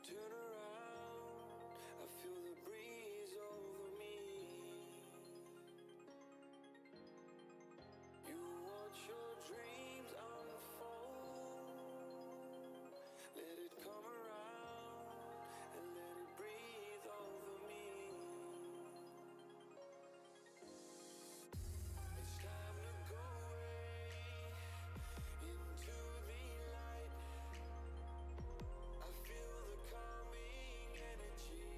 turn around, I feel the breeze over me. You watch your dreams unfold. Let it come around and let it breathe over me. It's time to go away into the light. I feel the calming energy.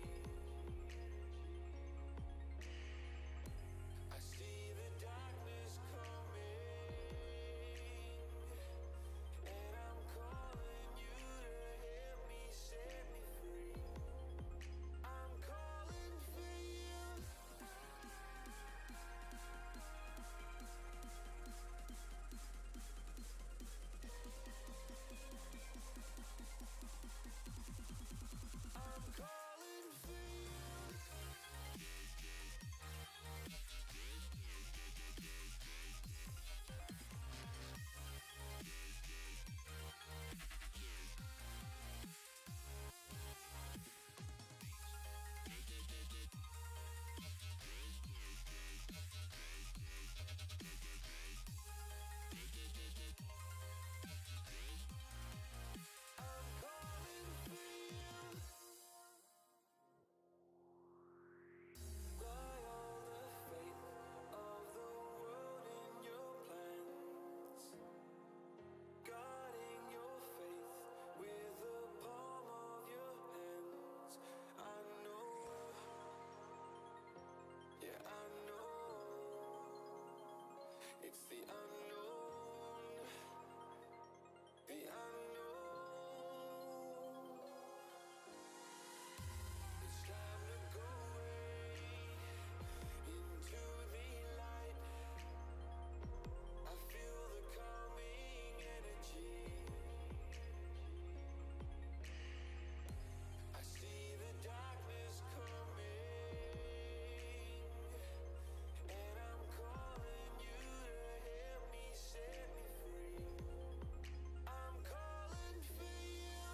I see the darkness coming, and I'm calling you to help me set me free. I'm calling for you. I'm calling for you. I'm calling for you. Fly all the faith of the world in your plans, guarding your faith with the palm of your hands. I know, yeah, I know. It's the unknown, the unknown. It's time to go away into the light. I feel the calming energy. I see the darkness coming, and I'm calling you to help me set me free. I'm calling for you.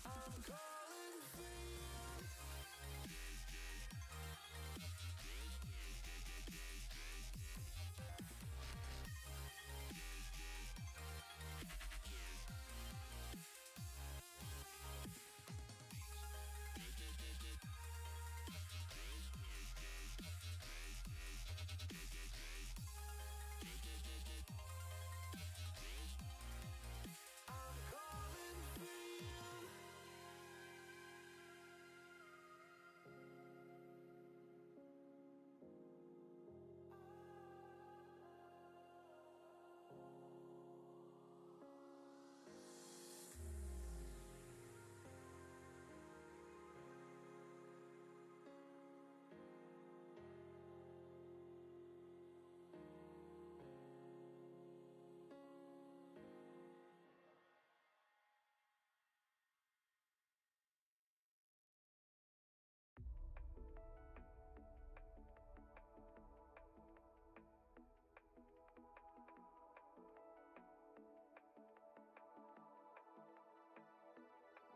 I'm calling for you. I'm calling for you.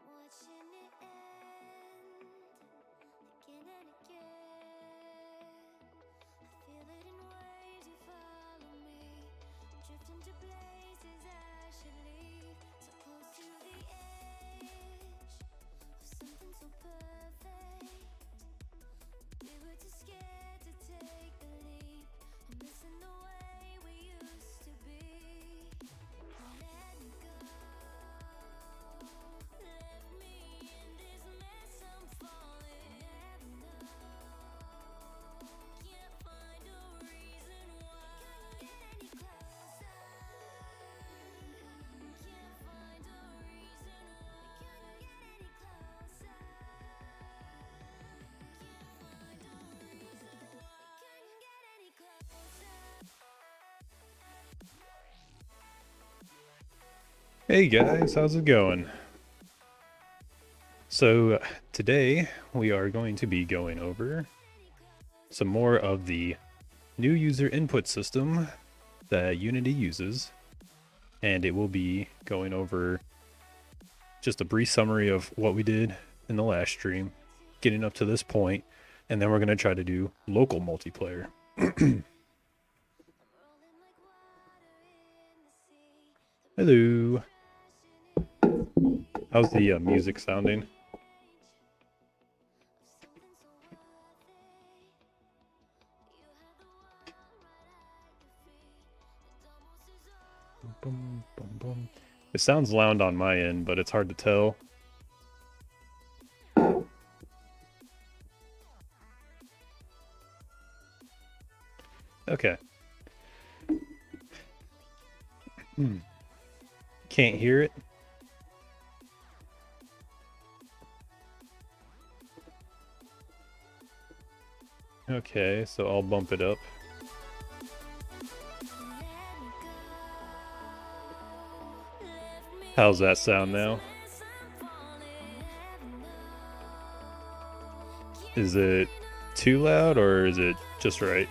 Watching it end again and again. I feel it in waves, you follow me, drifting to places I should leave. So close to the edge of something so perfect. We were too scared to take the leap. I'm missing the way we used to be. Let me go. Let me in this mess I'm falling. Never know. Can't find a reason why. Can't get any closer. Can't find a reason why. Can't get any closer. Can't find a reason why. Couldn't get any closer. Hey guys, how's it going? So today we are going to be going over some more of the new user input system that Unity uses, and it will be going over just a brief summary of what we did in the last stream, getting up to this point, and then we're going to try to do local multiplayer. Hello. How's the music sounding? Boom, boom, boom. It sounds loud on my end, but it's hard to tell. Okay. Can't hear it. Okay, so I'll bump it up. How's that sound now? Is it too loud or is it just right?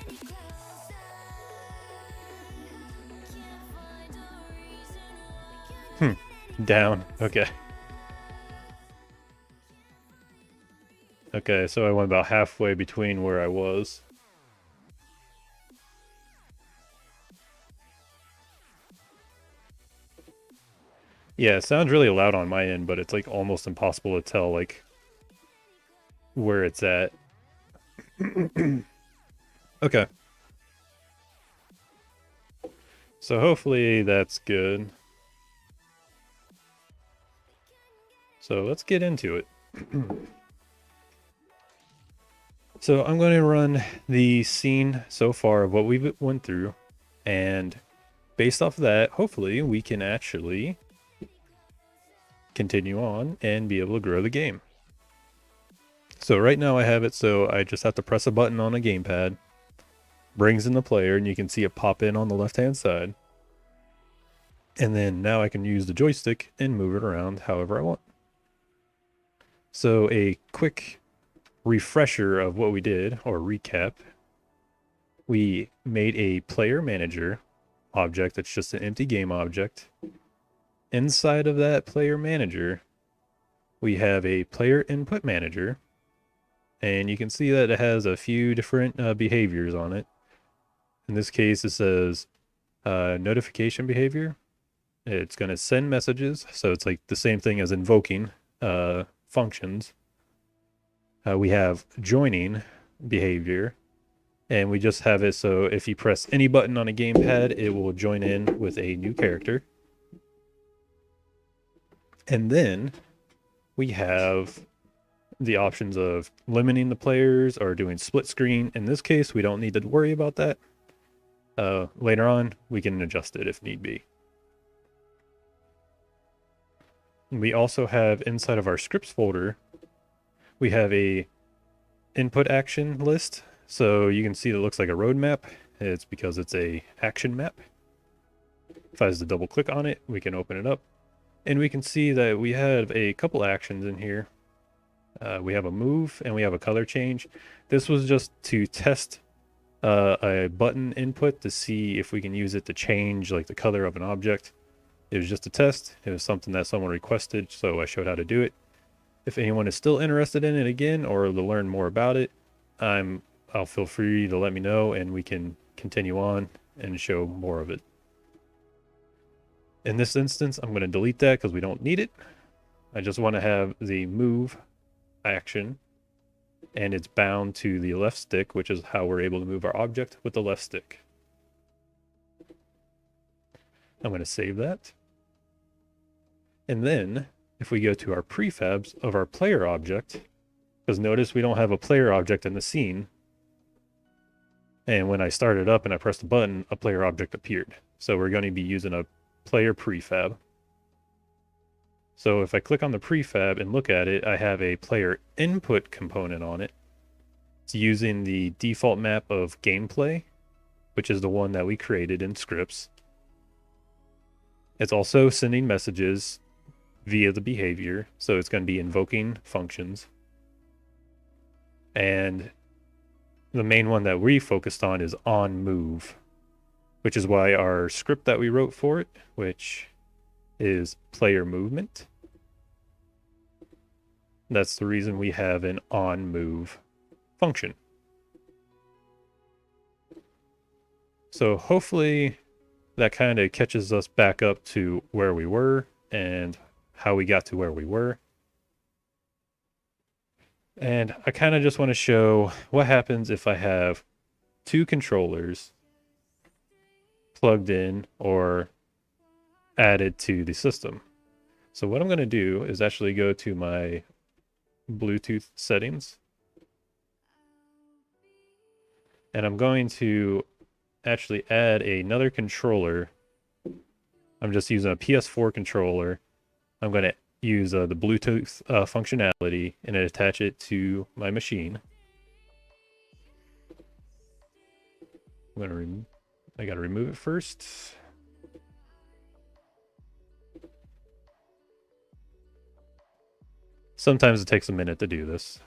Down. Okay. Okay, so I went about halfway between where I was. Yeah, it sounds really loud on my end, but it's like almost impossible to tell like where it's at. Okay. So hopefully that's good. So let's get into it. So I'm going to run the scene so far of what we went through, and based off of that, hopefully we can actually continue on and be able to grow the game. So right now I have it so I just have to press a button on a gamepad, brings in the player, and you can see it pop in on the left hand side. And then now I can use the joystick and move it around however I want. So a quick refresher of what we did, or recap. We made a player manager object that's just an empty game object. Inside of that player manager, we have a player input manager, and you can see that it has a few different behaviors on it. In this case, it says notification behavior. It's going to send messages, so it's like the same thing as invoking functions. We have joining behavior, and we just have it so if you press any button on a gamepad, it will join in with a new character. And then we have the options of limiting the players or doing split screen. In this case, we don't need to worry about that. Later on, we can adjust it if need be. We also have inside of our scripts folder, we have a input action list. So you can see it looks like a roadmap. It's because it's a action map. If I was to double click on it, we can open it up. And we can see that we have a couple actions in here. We have a move and we have a color change. This was just to test a button input to see if we can use it to change like the color of an object. It was just a test. It was something that someone requested, so I showed how to do it. If anyone is still interested in it again or to learn more about it, I'll feel free to let me know and we can continue on and show more of it. In this instance, I'm going to delete that because we don't need it. I just want to have the move action, and it's bound to the left stick, which is how we're able to move our object with the left stick. I'm going to save that. And then if we go to our prefabs of our player object, because notice we don't have a player object in the scene. And when I started up and I pressed the button, a player object appeared. So we're going to be using a player prefab. So if I click on the prefab and look at it, I have a player input component on it. It's using the default map of gameplay, which is the one that we created in scripts. It's also sending messages via the behavior, so it's going to be invoking functions. And the main one that we focused on is on move, which is why our script that we wrote for it, which is player movement, that's the reason we have an on move function. So hopefully that kind of catches us back up to where we were and how we got to where we were. And I kind of just want to show what happens if I have two controllers plugged in or added to the system. So what I'm going to do is actually go to my Bluetooth settings, and I'm going to actually add another controller. I'm just using a PS4 controller. I'm going to use the Bluetooth functionality and attach it to my machine. I got to remove it first. Sometimes it takes a minute to do this.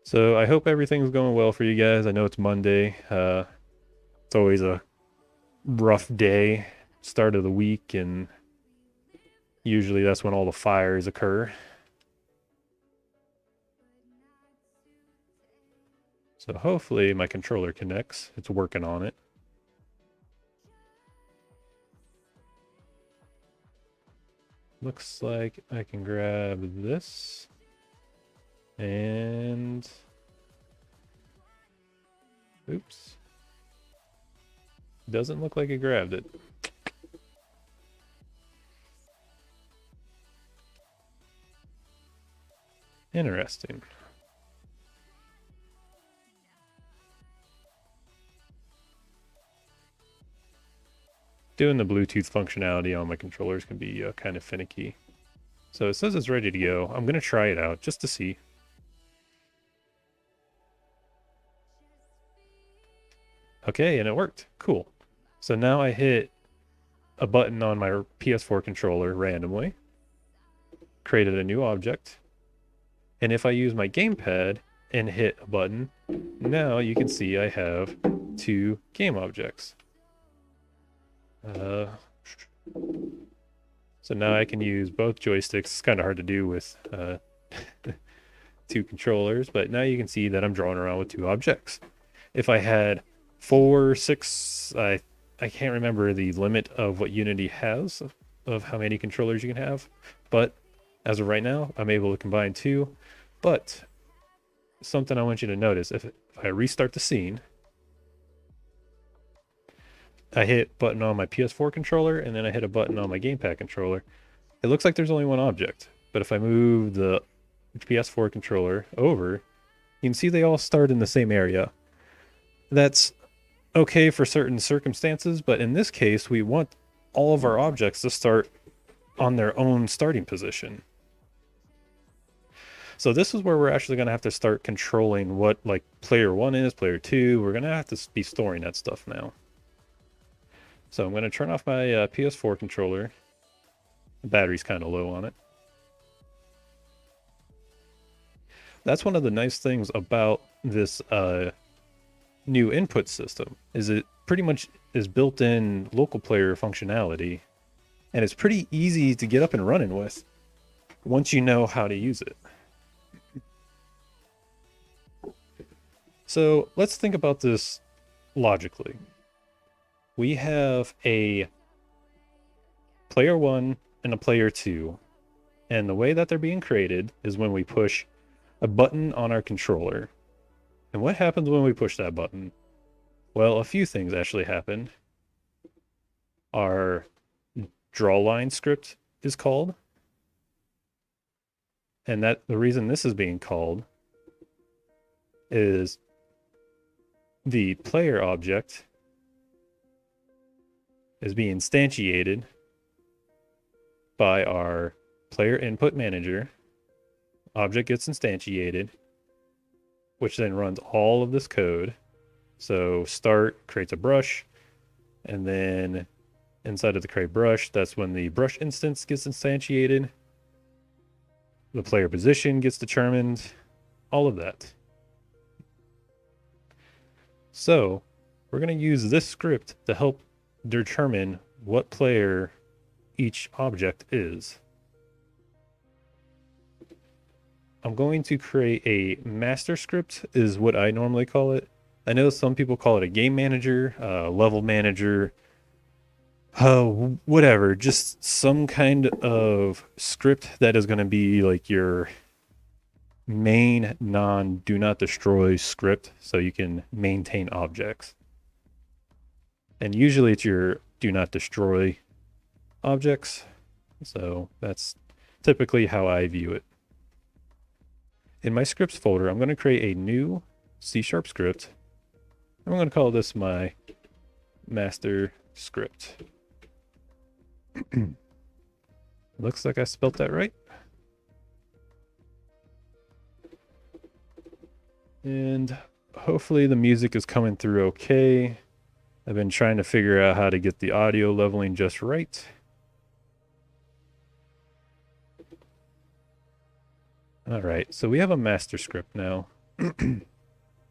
So I hope everything's going well for you guys. I know it's Monday. It's always a rough day, start of the week, and usually that's when all the fires occur. So hopefully my controller connects. It's working on it. Looks like I can grab this. And oops. Doesn't look like it grabbed it. Interesting. Doing the Bluetooth functionality on my controllers can be kind of finicky. So it says it's ready to go. I'm going to try it out just to see. Okay, and it worked. Cool. So now I hit a button on my PS4 controller randomly, created a new object, and if I use my gamepad and hit a button, now you can see I have two game objects. So now I can use both joysticks. It's kind of hard to do with two controllers, but now you can see that I'm drawing around with two objects. If I had 4, 6, I can't remember the limit of what Unity has of how many controllers you can have, but as of right now, I'm able to combine two. But something I want you to notice, if I restart the scene, I hit button on my PS4 controller, and then I hit a button on my gamepad controller. It looks like there's only one object, but if I move the PS4 controller over, you can see they all start in the same area. That's okay for certain circumstances, but in this case, we want all of our objects to start on their own starting position. So this is where we're actually going to have to start controlling what like player 1 is, player 2. We're going to have to be storing that stuff now. So I'm going to turn off my PS4 controller. The battery's kind of low on it. That's one of the nice things about this new input system, is it pretty much is built-in local player functionality, and it's pretty easy to get up and running with once you know how to use it. So let's think about this logically. We have a player 1 and a player 2, and the way that they're being created is when we push a button on our controller. And what happens when we push that button? Well, a few things actually happen. Our drawline script is called, and that the reason this is being called is the player object is being instantiated by our player input manager. Object gets instantiated, which then runs all of this code. So start creates a brush, and then inside of the create brush, that's when the brush instance gets instantiated. The player position gets determined, all of that. So we're going to use this script to help determine what player each object is. I'm going to create a master script is what I normally call it. I know some people call it a game manager, level manager, whatever, just some kind of script that is going to be like your main do not destroy script so you can maintain objects. And usually it's your do not destroy objects. So that's typically how I view it. In my scripts folder, I'm going to create a new C# script. I'm going to call this my master script. Looks like I spelt that right. And hopefully the music is coming through okay. I've been trying to figure out how to get the audio leveling just right. All right, so we have a master script now. I'm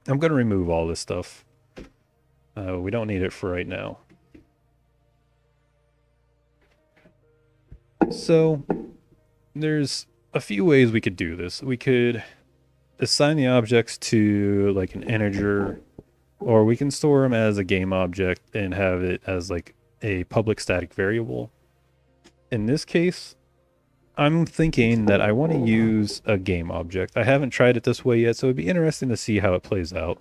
going to remove all this stuff. We don't need it for right now. So there's a few ways we could do this. We could assign the objects to like an integer, or we can store them as a game object and have it as like a public static variable. In this case, I'm thinking that I want to use a game object. I haven't tried it this way yet, so it'd be interesting to see how it plays out.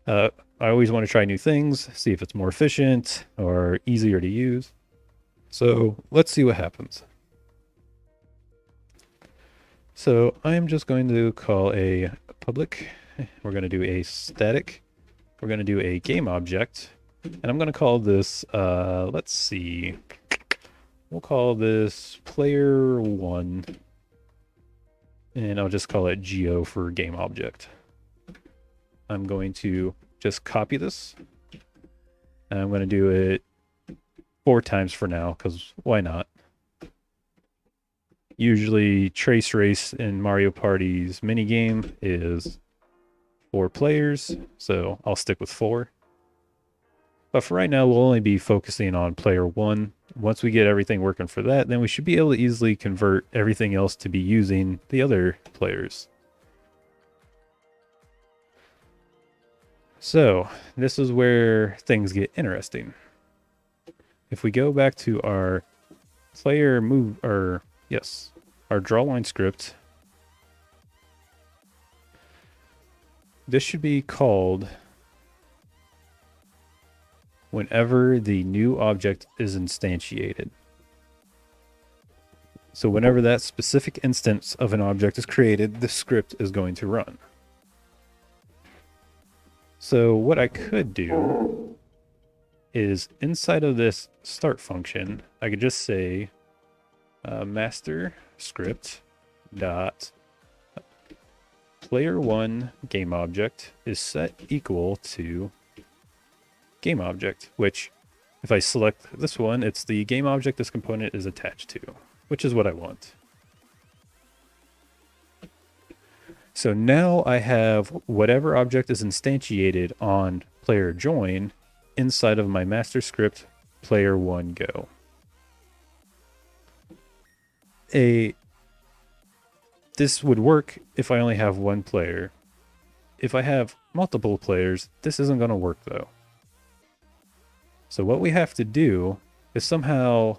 I always want to try new things, see if it's more efficient or easier to use. So let's see what happens. So I'm just going to call a public. We're going to do a static. We're going to do a game object. And I'm going to call this, let's see. We'll call this player1. And I'll just call it GO for game object. I'm going to just copy this. And I'm going to do it 4 times for now, because why not? Usually Trace Race in Mario Party's minigame is 4 players, so I'll stick with 4. But for right now, we'll only be focusing on player 1. Once we get everything working for that, then we should be able to easily convert everything else to be using the other players. So this is where things get interesting. If we go back to our player move, or yes, our drawline script, this should be called whenever the new object is instantiated. So whenever that specific instance of an object is created, the script is going to run. So what I could do is inside of this start function, I could just say master script dot player1 game object is set equal to game object, which if I select this one, it's the game object this component is attached to, which is what I want. So now I have whatever object is instantiated on player join inside of my master script player1 go. This would work if I only have 1 player. If I have multiple players, this isn't going to work though. So what we have to do is somehow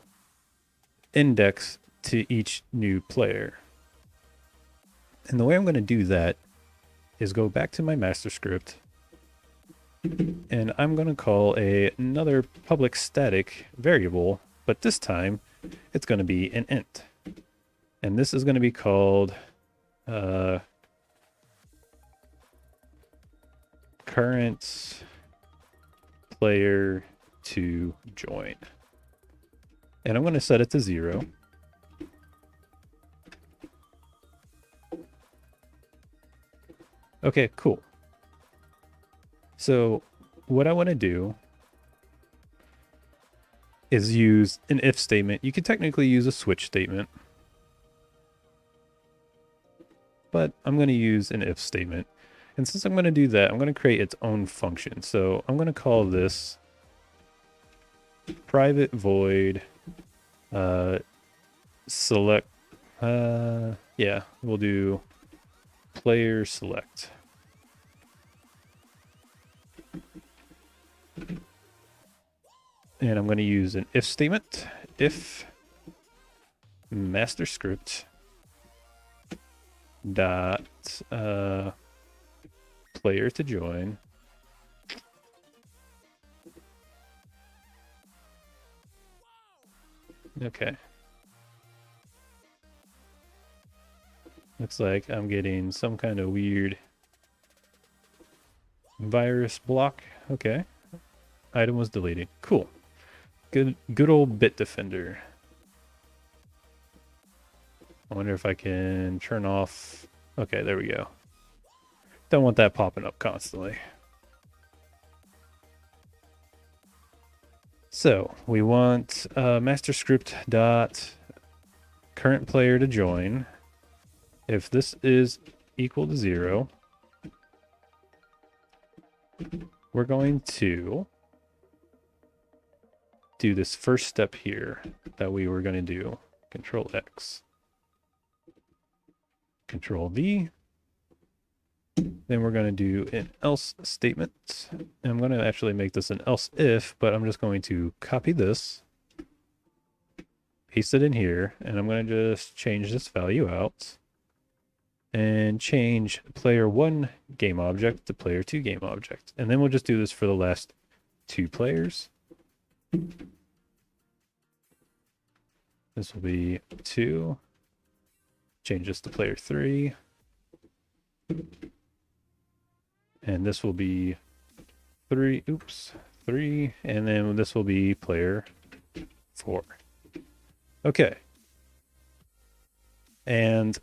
index to each new player. And the way I'm going to do that is go back to my master script, and I'm going to call another public static variable, but this time it's going to be an int. And this is going to be called current player to join. And I'm going to set it to 0. Okay, cool. So what I want to do is use an if statement. You could technically use a switch statement, but I'm going to use an if statement. And since I'm going to do that, I'm going to create its own function. So I'm going to call this private void select. Yeah, we'll do player select. And I'm going to use an if statement. If master script dot player to join okay. Looks like I'm getting some kind of weird virus block. Okay. Item was deleted. Cool. Good old Bitdefender. I wonder if I can turn off. Okay, there we go. Don't want that popping up constantly. So we want master script dot current player to join. If this is equal to 0, we're going to do this first step here that we were going to do. Control X. Control V. Then we're going to do an else statement. And I'm going to actually make this an else if, but I'm just going to copy this, paste it in here, and I'm going to just change this value out and change player 1 game object to player 2 game object. And then we'll just do this for the last 2 players. This will be 2. Change this to player 3. And this will be 3. Oops. 3. And then this will be player 4. Okay. And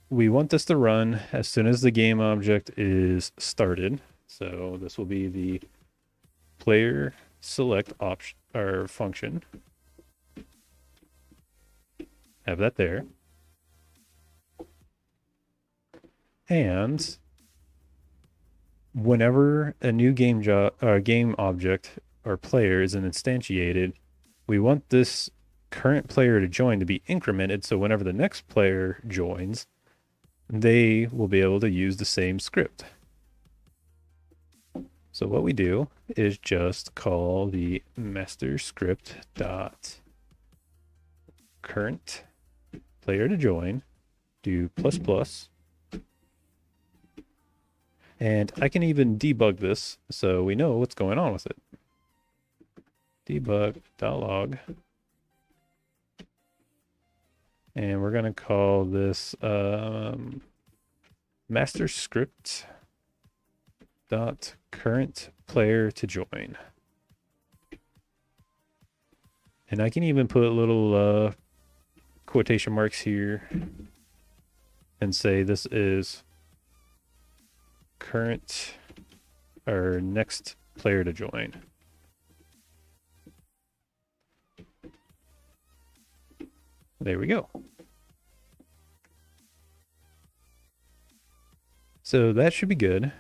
we want this to run as soon as the game object is started. So this will be the player select option or function. Have that there. And whenever a new game object or player is instantiated, we want this current player to join to be incremented. So whenever the next player joins, they will be able to use the same script. So what we do is just call the master script dot current player to join, do plus plus, and I can even debug this so we know what's going on with it. Debug.log. And we're going to call this master script dot current player to join. And I can even put little quotation marks here and say this is current or next player to join. There we go. So that should be good.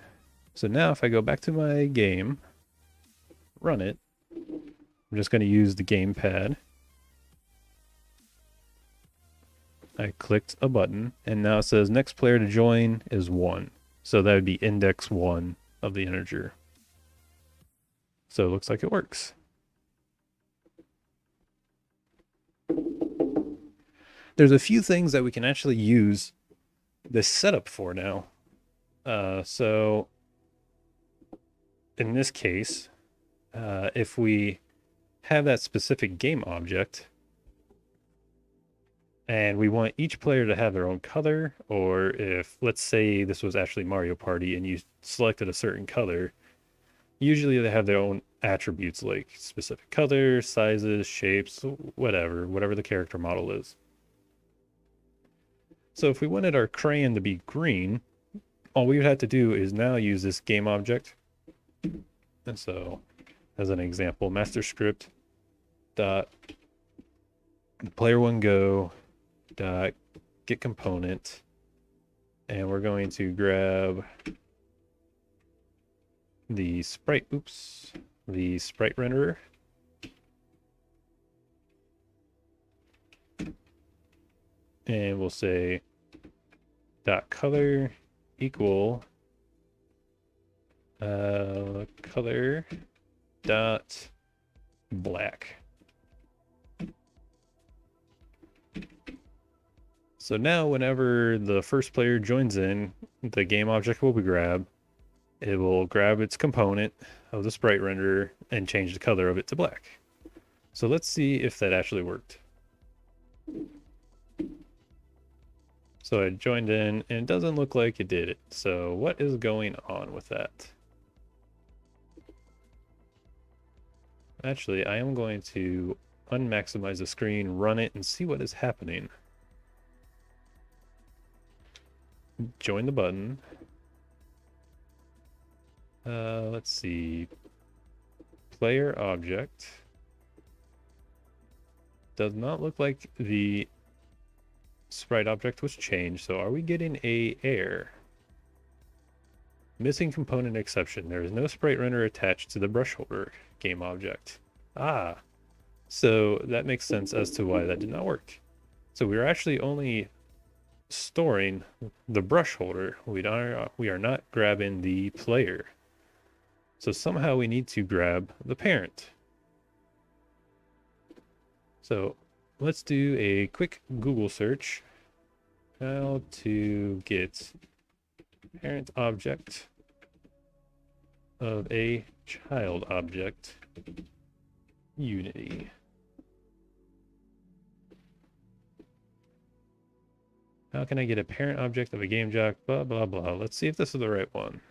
So now if I go back to my game, run it, I'm just going to use the gamepad. I clicked a button and now it says next player to join is 1. So that would be index 1 of the integer. So it looks like it works. There's a few things that we can actually use this setup for now. So in this case, if we have that specific game object and we want each player to have their own color, or if let's say this was actually Mario Party and you selected a certain color, usually they have their own attributes like specific colors, sizes, shapes, whatever the character model is. So if we wanted our crayon to be green, all we would have to do is now use this game object. And so as an example, master script dot player one go dot get component, and we're going to grab the sprite, the sprite renderer. And we'll say dot color equal color dot black. So now whenever the first player joins in, the game object will be grabbed. It will grab its component of the sprite renderer and change the color of it to black. So let's see if that actually worked. So I joined in and it doesn't look like it did it. So what is going on with that? Actually, I am going to unmaximize the screen, run it, and see what is happening. Join the button. Let's see. Player object. Does not look like the sprite object was changed, so are we getting a error? Missing component exception. There is no sprite renderer attached to the brush holder game object. Ah, so that makes sense as to why that did not work. So we are actually only storing the brush holder. We are not grabbing the player. So somehow we need to grab the parent. So let's do a quick Google search. How to get parent object of a child object Unity. How can I get a parent object of a game jock? Blah, blah, blah. Let's see if this is the right one.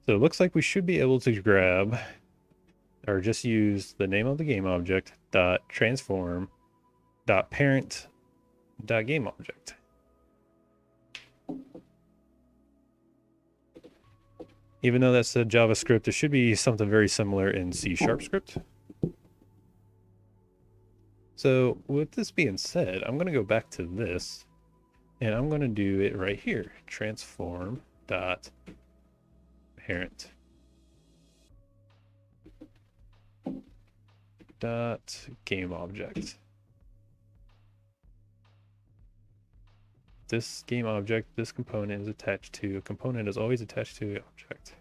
So it looks like we should be able to grab or just use the name of the game object dot transform dot parent dot game object. Even though that's a JavaScript, there should be something very similar in C# script. So with this being said, I'm going to go back to this and I'm going to do it right here. Transform dot parent dot game object. This game object, this component is attached to, a component is always attached to an object.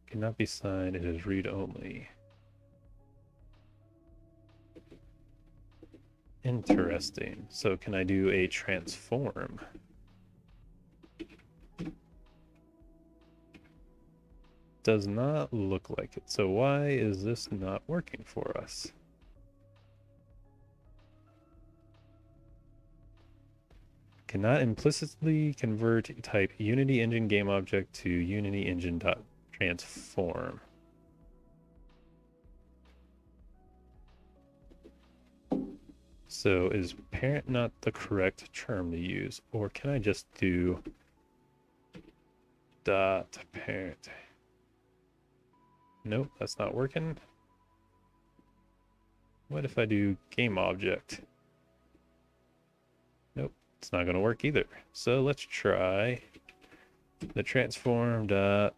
Cannot be signed, it is read only. Interesting. So can I do a transform? Does not look like it. So why is this not working for us? Cannot implicitly convert type Unity engine game object to Unity engine dot transform. So is parent not the correct term to use, or can I just do dot parent? Nope, that's not working. What if I do game object? Nope, it's not going to work either. So let's try the transform dot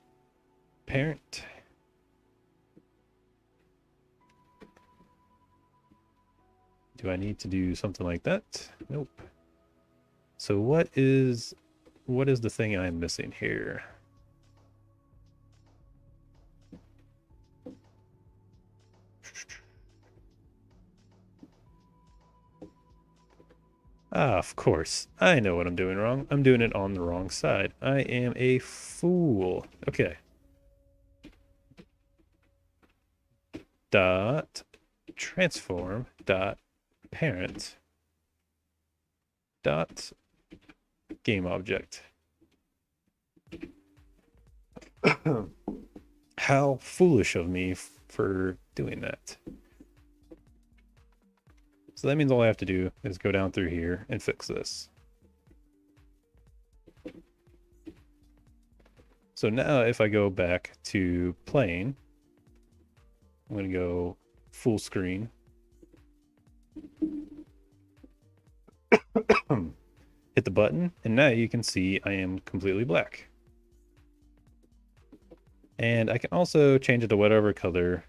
parent. Do I need to do something like that? Nope. So what is the thing I'm missing here? Ah, of course. I know what I'm doing wrong. I'm doing it on the wrong side. I am a fool. Okay. Dot transform dot parent dot game object. How foolish of me for doing that. So that means all I have to do is go down through here and fix this. So now if I go back to playing, I'm going to go full screen. Hit the button, and now you can see I am completely black. And I can also change it to whatever color.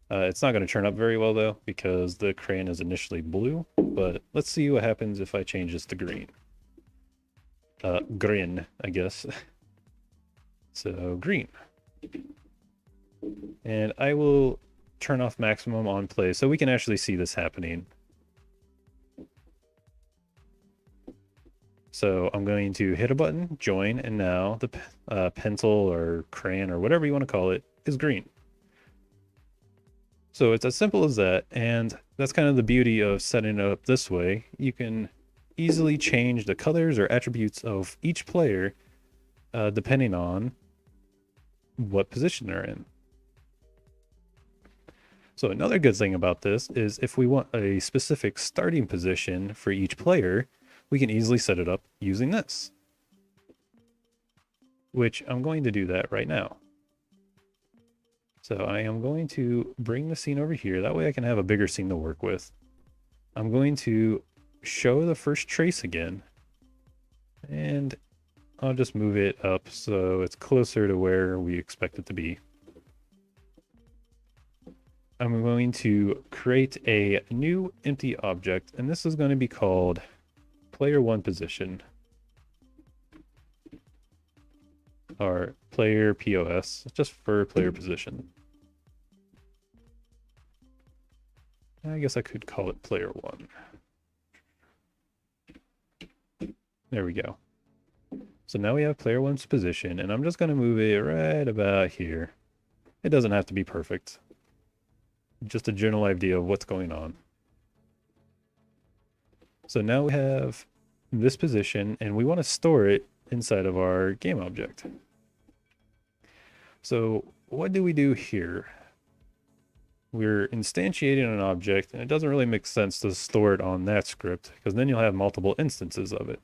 It's not going to turn up very well though, because the crayon is initially blue, but let's see what happens if I change this to green. Green, I guess. So green. And I will turn off maximum on play so we can actually see this happening. So I'm going to hit a button, join, and now the pencil or crayon or whatever you want to call it is green. So it's as simple as that, and that's kind of the beauty of setting it up this way. You can easily change the colors or attributes of each player depending on what position they're in. So another good thing about this is if we want a specific starting position for each player, we can easily set it up using this, which I'm going to do that right now. So I am going to bring the scene over here. That way I can have a bigger scene to work with. I'm going to show the first trace again, and I'll just move it up so it's closer to where we expect it to be. I'm going to create a new empty object, and this is going to be called player 1 position, or player POS, just for player position. I guess I could call it player 1. There we go. So now we have player 1's position, and I'm just going to move it right about here. It doesn't have to be perfect. Just a general idea of what's going on. So now we have this position, and we want to store it inside of our game object. So what do we do here? We're instantiating an object, and it doesn't really make sense to store it on that script, because then you'll have multiple instances of it.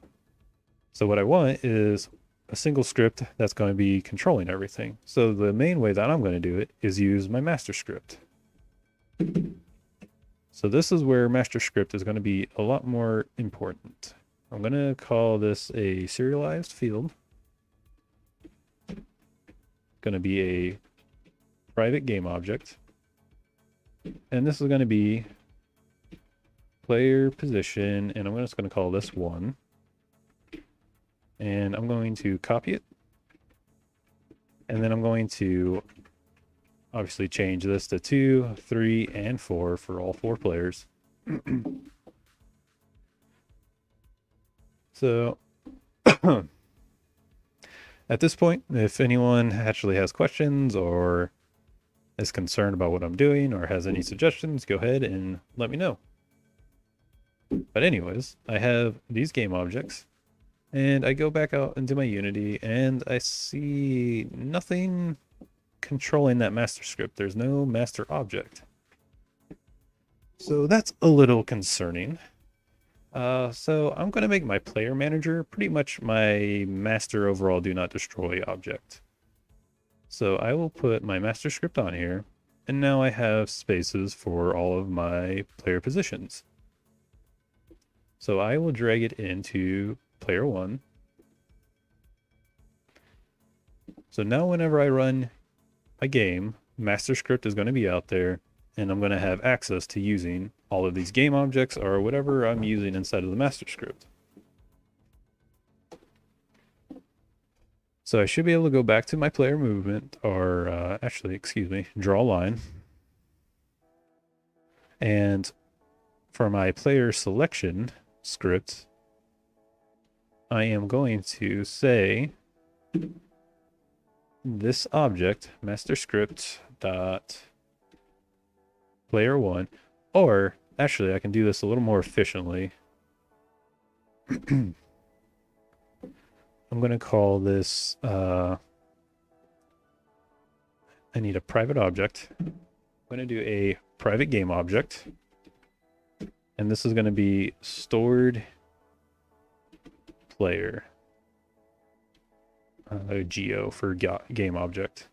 So what I want is a single script that's going to be controlling everything. So the main way that I'm going to do it is use my master script. So this is where master script is going to be a lot more important. I'm going to call this a serialized field. Going to be a private game object. And this is going to be player position, and I'm just going to call this 1. And I'm going to copy it. And then I'm going to obviously change this to 2, 3, and 4 for all 4 players. So at this point, if anyone actually has questions or is concerned about what I'm doing or has any suggestions, go ahead and let me know. But anyways, I have these game objects, and I go back out into my Unity, and I see nothing controlling that master script. There's no master object. So that's a little concerning. So I'm going to make my player manager pretty much my master overall do not destroy object. So I will put my master script on here, and now I have spaces for all of my player positions. So I will drag it into player 1. So now whenever I run a game, master script is going to be out there, and I'm going to have access to using all of these game objects or whatever I'm using inside of the master script. So I should be able to go back to my player movement, or actually, excuse me, draw a line. And for my player selection script, I am going to say this object, master script dot player 1, or actually I can do this a little more efficiently. I'm going to call this, I need a private object. I'm going to do a private game object. And this is going to be stored player. geo for game object.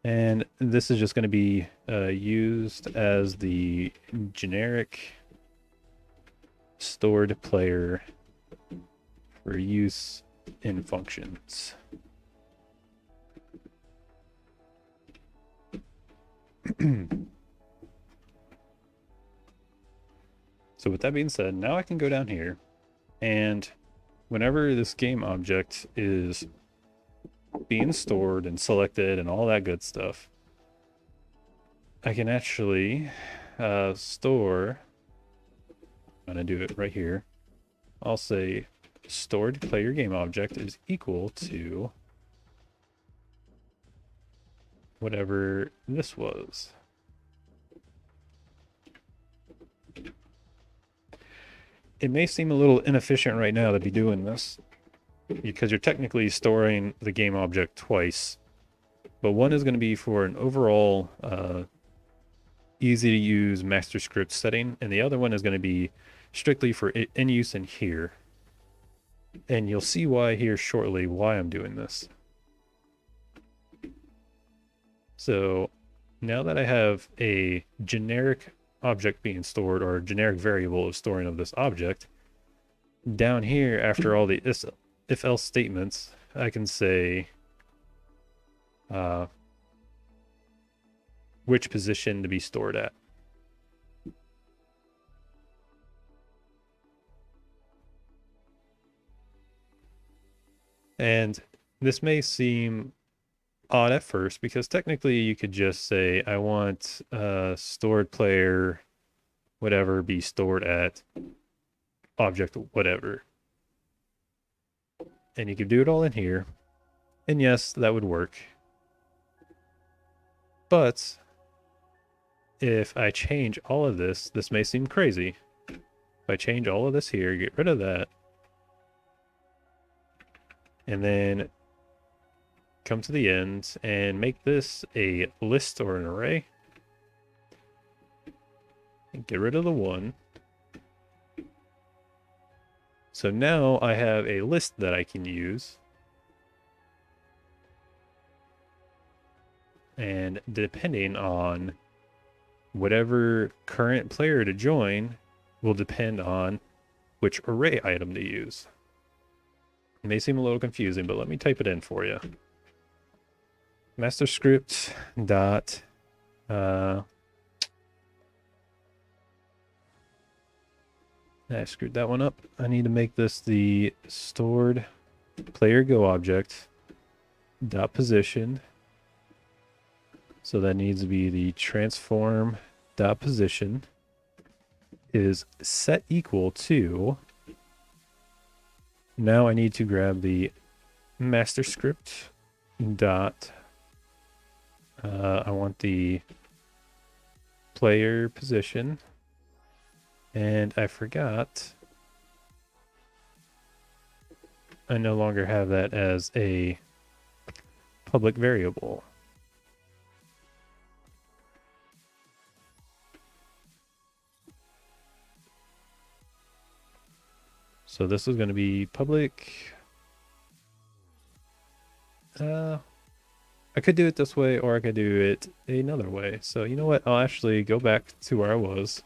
And this is just going to be used as the generic stored player for use in functions. So with that being said, now I can go down here, and whenever this game object is being stored and selected and all that good stuff, I can actually store, I'm going to do it right here. I'll say stored player game object is equal to whatever this was. It may seem a little inefficient right now to be doing this, because you're technically storing the game object twice, but one is going to be for an overall easy to use master script setting, and the other one is going to be strictly for in use in here. And you'll see why here shortly, why I'm doing this. So now that I have a generic object being stored, or a generic variable of storing of this object, down here after all the if else statements, I can say which position to be stored at. And this may seem odd at first, because technically you could just say I want stored player whatever be stored at object whatever, and you could do it all in here, and yes, that would work. But if I change all of this, this may seem crazy. If I change all of this here, get rid of that, and then come to the end and make this a list or an array, and get rid of the 1. So now I have a list that I can use, and depending on whatever current player to join will depend on which array item to use. It may seem a little confusing, but let me type it in for you. Master script dot I screwed that one up. I need to make this the stored player go object dot position. So that needs to be the transform dot position is set equal to. Now I need to grab the master script dot. I want the player position. And I forgot, I no longer have that as a public variable. So this is going to be public. I could do it this way, or I could do it another way. So you know what? I'll actually go back to where I was.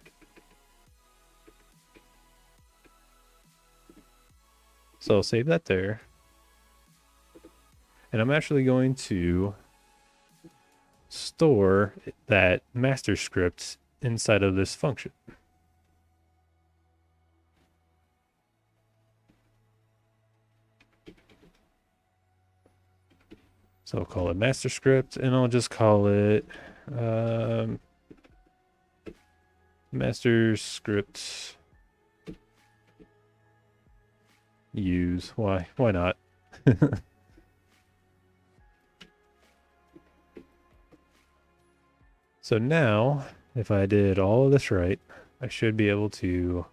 So I'll save that there. And I'm actually going to store that master script inside of this function. So I'll call it master script, and I'll just call it master script use. Why not? So now, if I did all of this right, I should be able to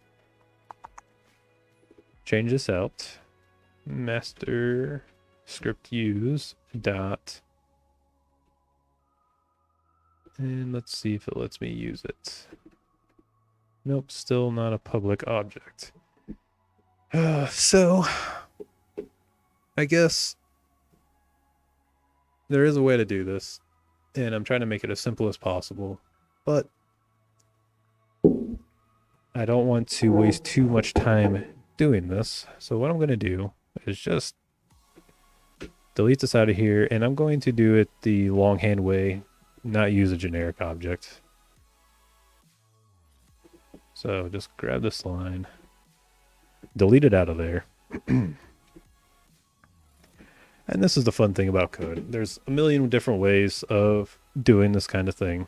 change this out. Master script use dot, and let's see if it lets me use it. Nope, still not a public object. So I guess there is a way to do this, and I'm trying to make it as simple as possible, but I don't want to waste too much time doing this. So what I'm going to do is just delete this out of here, and I'm going to do it the longhand way, not use a generic object. So just grab this line, delete it out of there. And this is the fun thing about code. There's a million different ways of doing this kind of thing.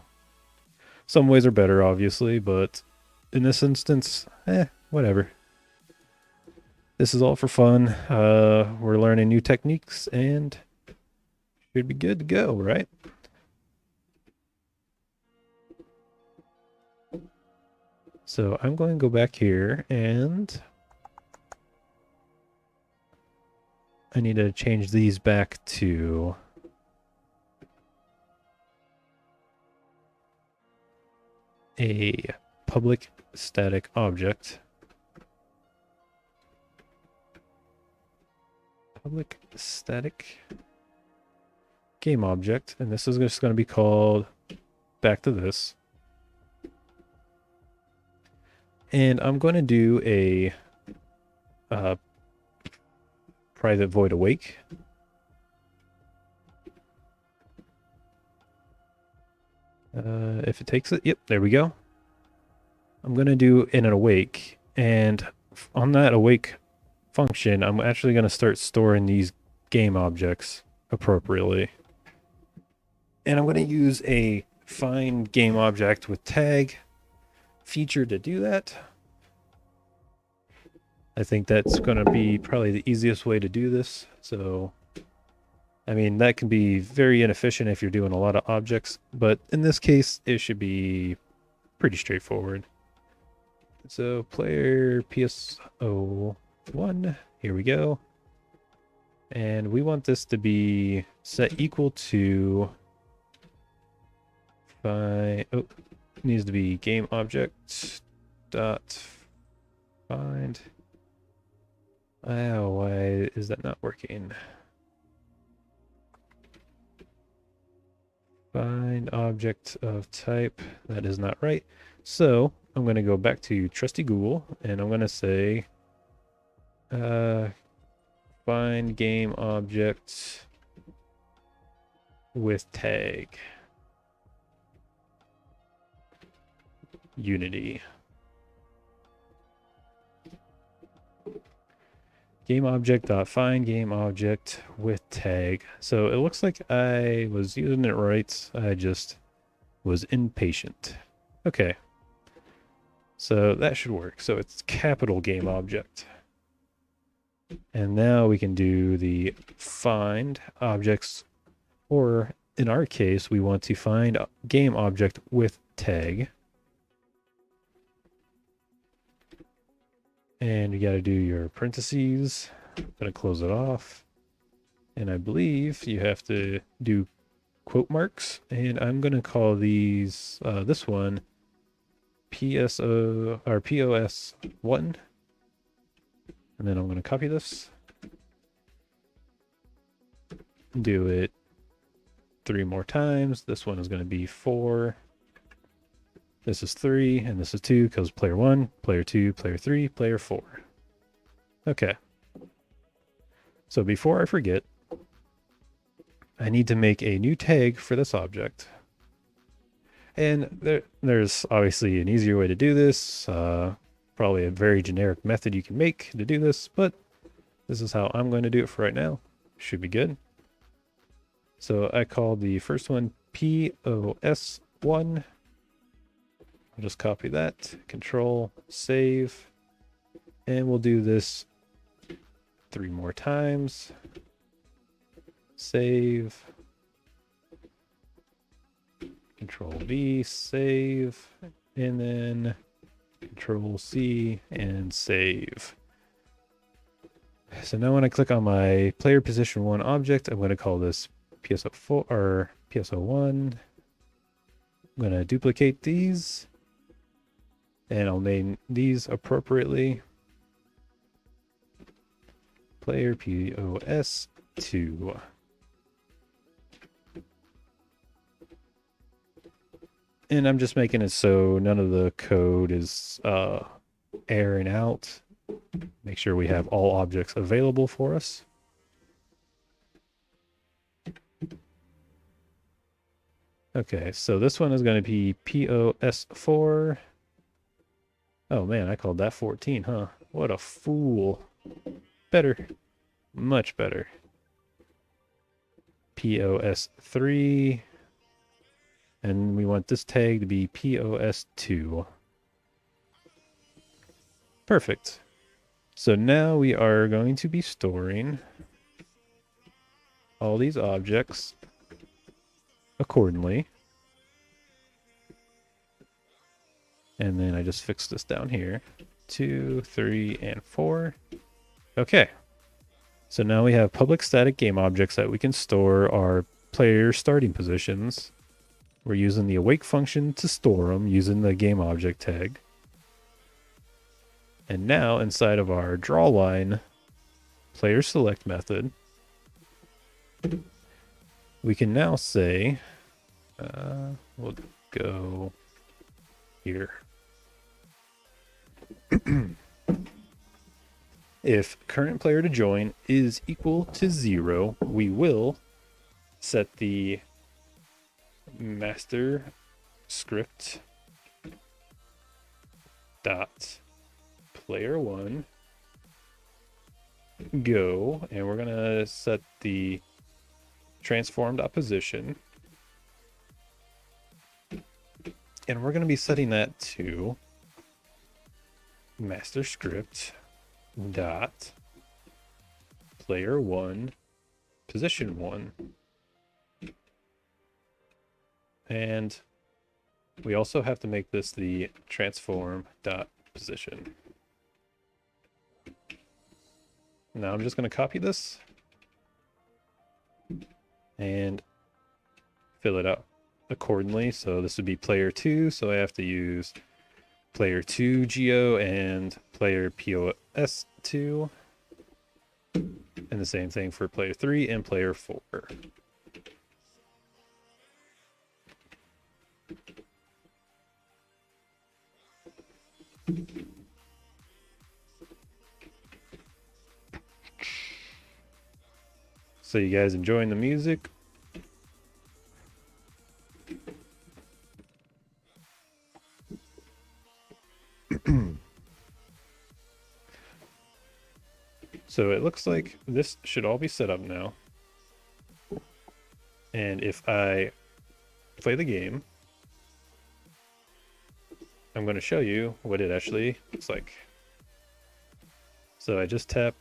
Some ways are better, obviously, but in this instance, whatever. This is all for fun. We're learning new techniques and should be good to go, right? So I'm going to go back here and I need to change these back to a public static object. Public static game object, and this is just going to be called back to this. And I'm going to do a private void awake. If it takes it, yep, there we go. I'm going to do an awake, and on that awake function, I'm actually going to start storing these game objects appropriately. And I'm going to use a find game object with tag feature to do that. I think that's going to be probably the easiest way to do this. So, I mean, that can be very inefficient if you're doing a lot of objects, but in this case, it should be pretty straightforward. So player PSO1, here we go. And we want this to be set equal to needs to be game object dot find. Oh, why is that not working? Find object of type. That is not right. So I'm going to go back to trusty Google and I'm going to say find game object with tag Unity. Game object dot find game object with tag. So it looks like I was using it right. I just was impatient. Okay. So that should work. So it's capital game object. And now we can do the find objects, or in our case, we want to find game object with tag. And you got to do your parentheses. I'm going to close it off. And I believe you have to do quote marks. And I'm going to call these, this one, PSO or POS1. And then I'm going to copy this. Do it 3 more times. This one is going to be 4. This is 3, and this is 2, because player 1, player 2, player 3, player 4. Okay. So before I forget, I need to make a new tag for this object. And there's obviously an easier way to do this. Probably a very generic method you can make to do this, but this is how I'm going to do it for right now. Should be good. So I called the first one POS1. I'll just copy that, control, save, and we'll do this 3 more times. Save, control V, save, and then control C and save. So now when I click on my player position 1 object, I'm going to call this PSO4 or PSO1. I'm going to duplicate these. And I'll name these appropriately. player POS2. And I'm just making it so none of the code is airing out. Make sure we have all objects available for us. Okay, so this one is going to be POS4. Oh man, I called that 14, huh? What a fool. Better. Much better. POS3. And we want this tag to be POS2. Perfect. So now we are going to be storing all these objects accordingly. And then I just fixed this down here. 2, 3, and 4. Okay. So now we have public static game objects that we can store our player starting positions. We're using the awake function to store them using the game object tag. And now inside of our drawLine player select method, we can now say, we'll go here. If current player to join is equal to 0, we will set the master script dot player 1 go, and we're gonna set the transformed opposition, and we're gonna be setting that to master script dot player 1 position 1. And we also have to make this the transform dot position. Now I'm just going to copy this and fill it out accordingly. So this would be player 2, so I have to use player 2 geo and player POS2. And the same thing for player 3 and player 4. So you guys enjoying the music? So it looks like this should all be set up now. And if I play the game, I'm going to show you what it actually looks like. So I just tap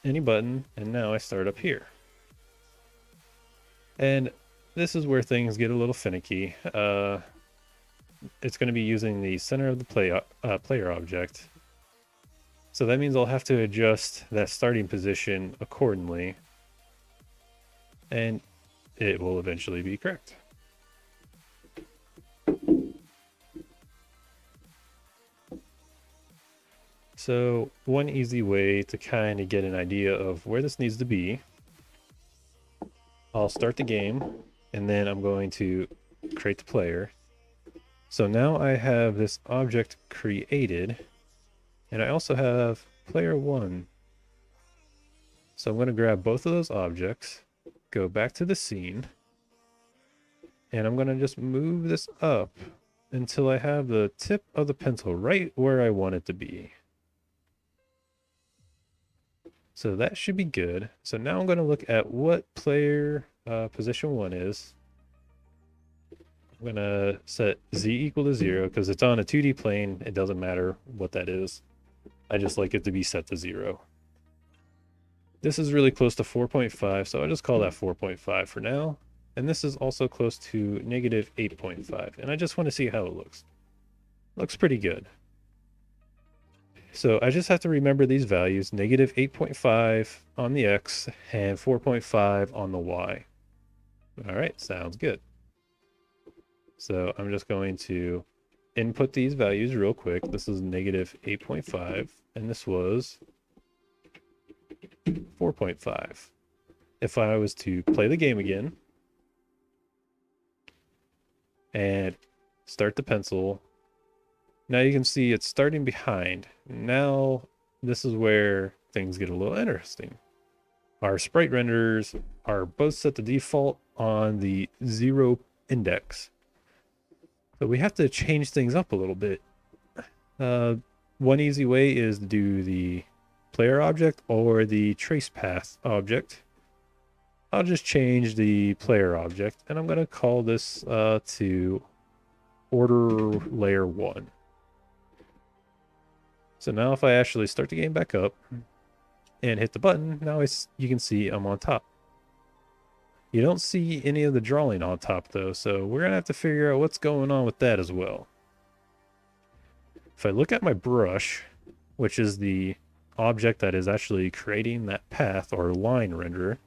any button, and now I start up here. And this is where things get a little finicky. It's going to be using the center of the player object. So that means I'll have to adjust that starting position accordingly, and it will eventually be correct. So one easy way to kind of get an idea of where this needs to be, I'll start the game, and then I'm going to create the player. So now I have this object created, and I also have player 1. So I'm going to grab both of those objects, go back to the scene, and I'm going to just move this up until I have the tip of the pencil right where I want it to be. So that should be good. So now I'm going to look at what player position 1 is. I'm going to set Z equal to 0 because it's on a 2D plane. It doesn't matter what that is. I just like it to be set to 0. This is really close to 4.5, so I'll just call that 4.5 for now. And this is also close to negative 8.5, and I just want to see how it looks. Looks pretty good. So I just have to remember these values, negative 8.5 on the X and 4.5 on the Y. All right, sounds good. So I'm just going to input these values real quick. This is negative 8.5, and this was 4.5. If I was to play the game again and start the pencil, now you can see it's starting behind. Now this is where things get a little interesting. Our sprite renders are both set to default on the 0 index. So we have to change things up a little bit. One easy way is to do the player object or the trace path object. I'll just change the player object, and I'm going to call this to order layer 1. So now if I actually start the game back up and hit the button, now you can see I'm on top. You don't see any of the drawing on top though, so we're going to have to figure out what's going on with that as well. If I look at my brush, which is the object that is actually creating that path or line renderer,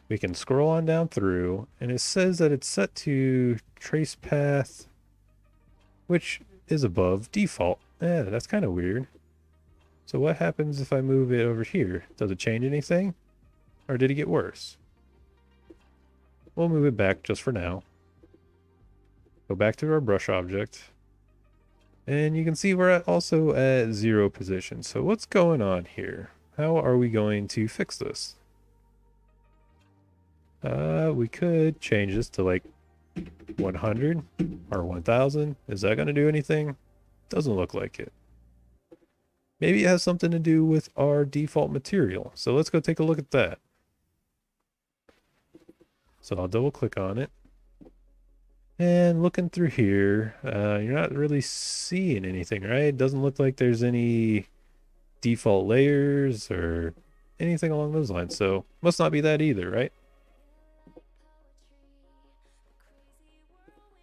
we can scroll on down through, and it says that it's set to trace path, which is above default. Yeah, that's kind of weird. So what happens if I move it over here? Does it change anything? Or did it get worse? We'll move it back just for now. Go back to our brush object. And you can see we're also at 0 position. So what's going on here? How are we going to fix this? We could change this to like 100 or 1000. Is that going to do anything? Doesn't look like it. Maybe it has something to do with our default material. So let's go take a look at that. So I'll double click on it. And looking through here, you're not really seeing anything, right? It doesn't look like there's any default layers or anything along those lines. So must not be that either, right?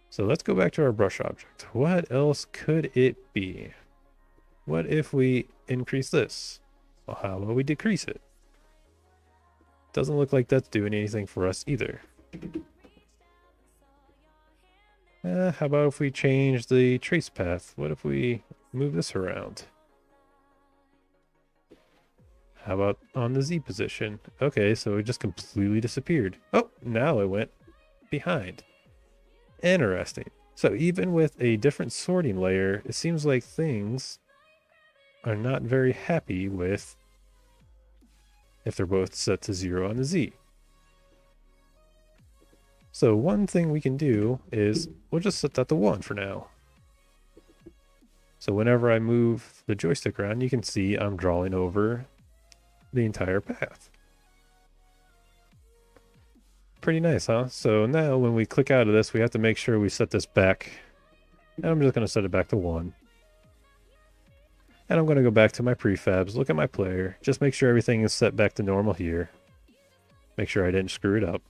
So let's go back to our brush object. What else could it be? What if we increase this? Well, how about we decrease it? Doesn't look like that's doing anything for us either. How about if we change the trace path? What if we move this around? How about on the Z position? Okay, so it just completely disappeared. Oh, now it went behind. Interesting. So even with a different sorting layer, it seems like things are not very happy with if they're both set to 0 on the Z. So one thing we can do is we'll just set that to 1 for now. So whenever I move the joystick around, you can see I'm drawing over the entire path. Pretty nice, huh? So now when we click out of this, we have to make sure we set this back. And I'm just going to set it back to 1. And I'm going to go back to my prefabs, look at my player, just make sure everything is set back to normal here. Make sure I didn't screw it up.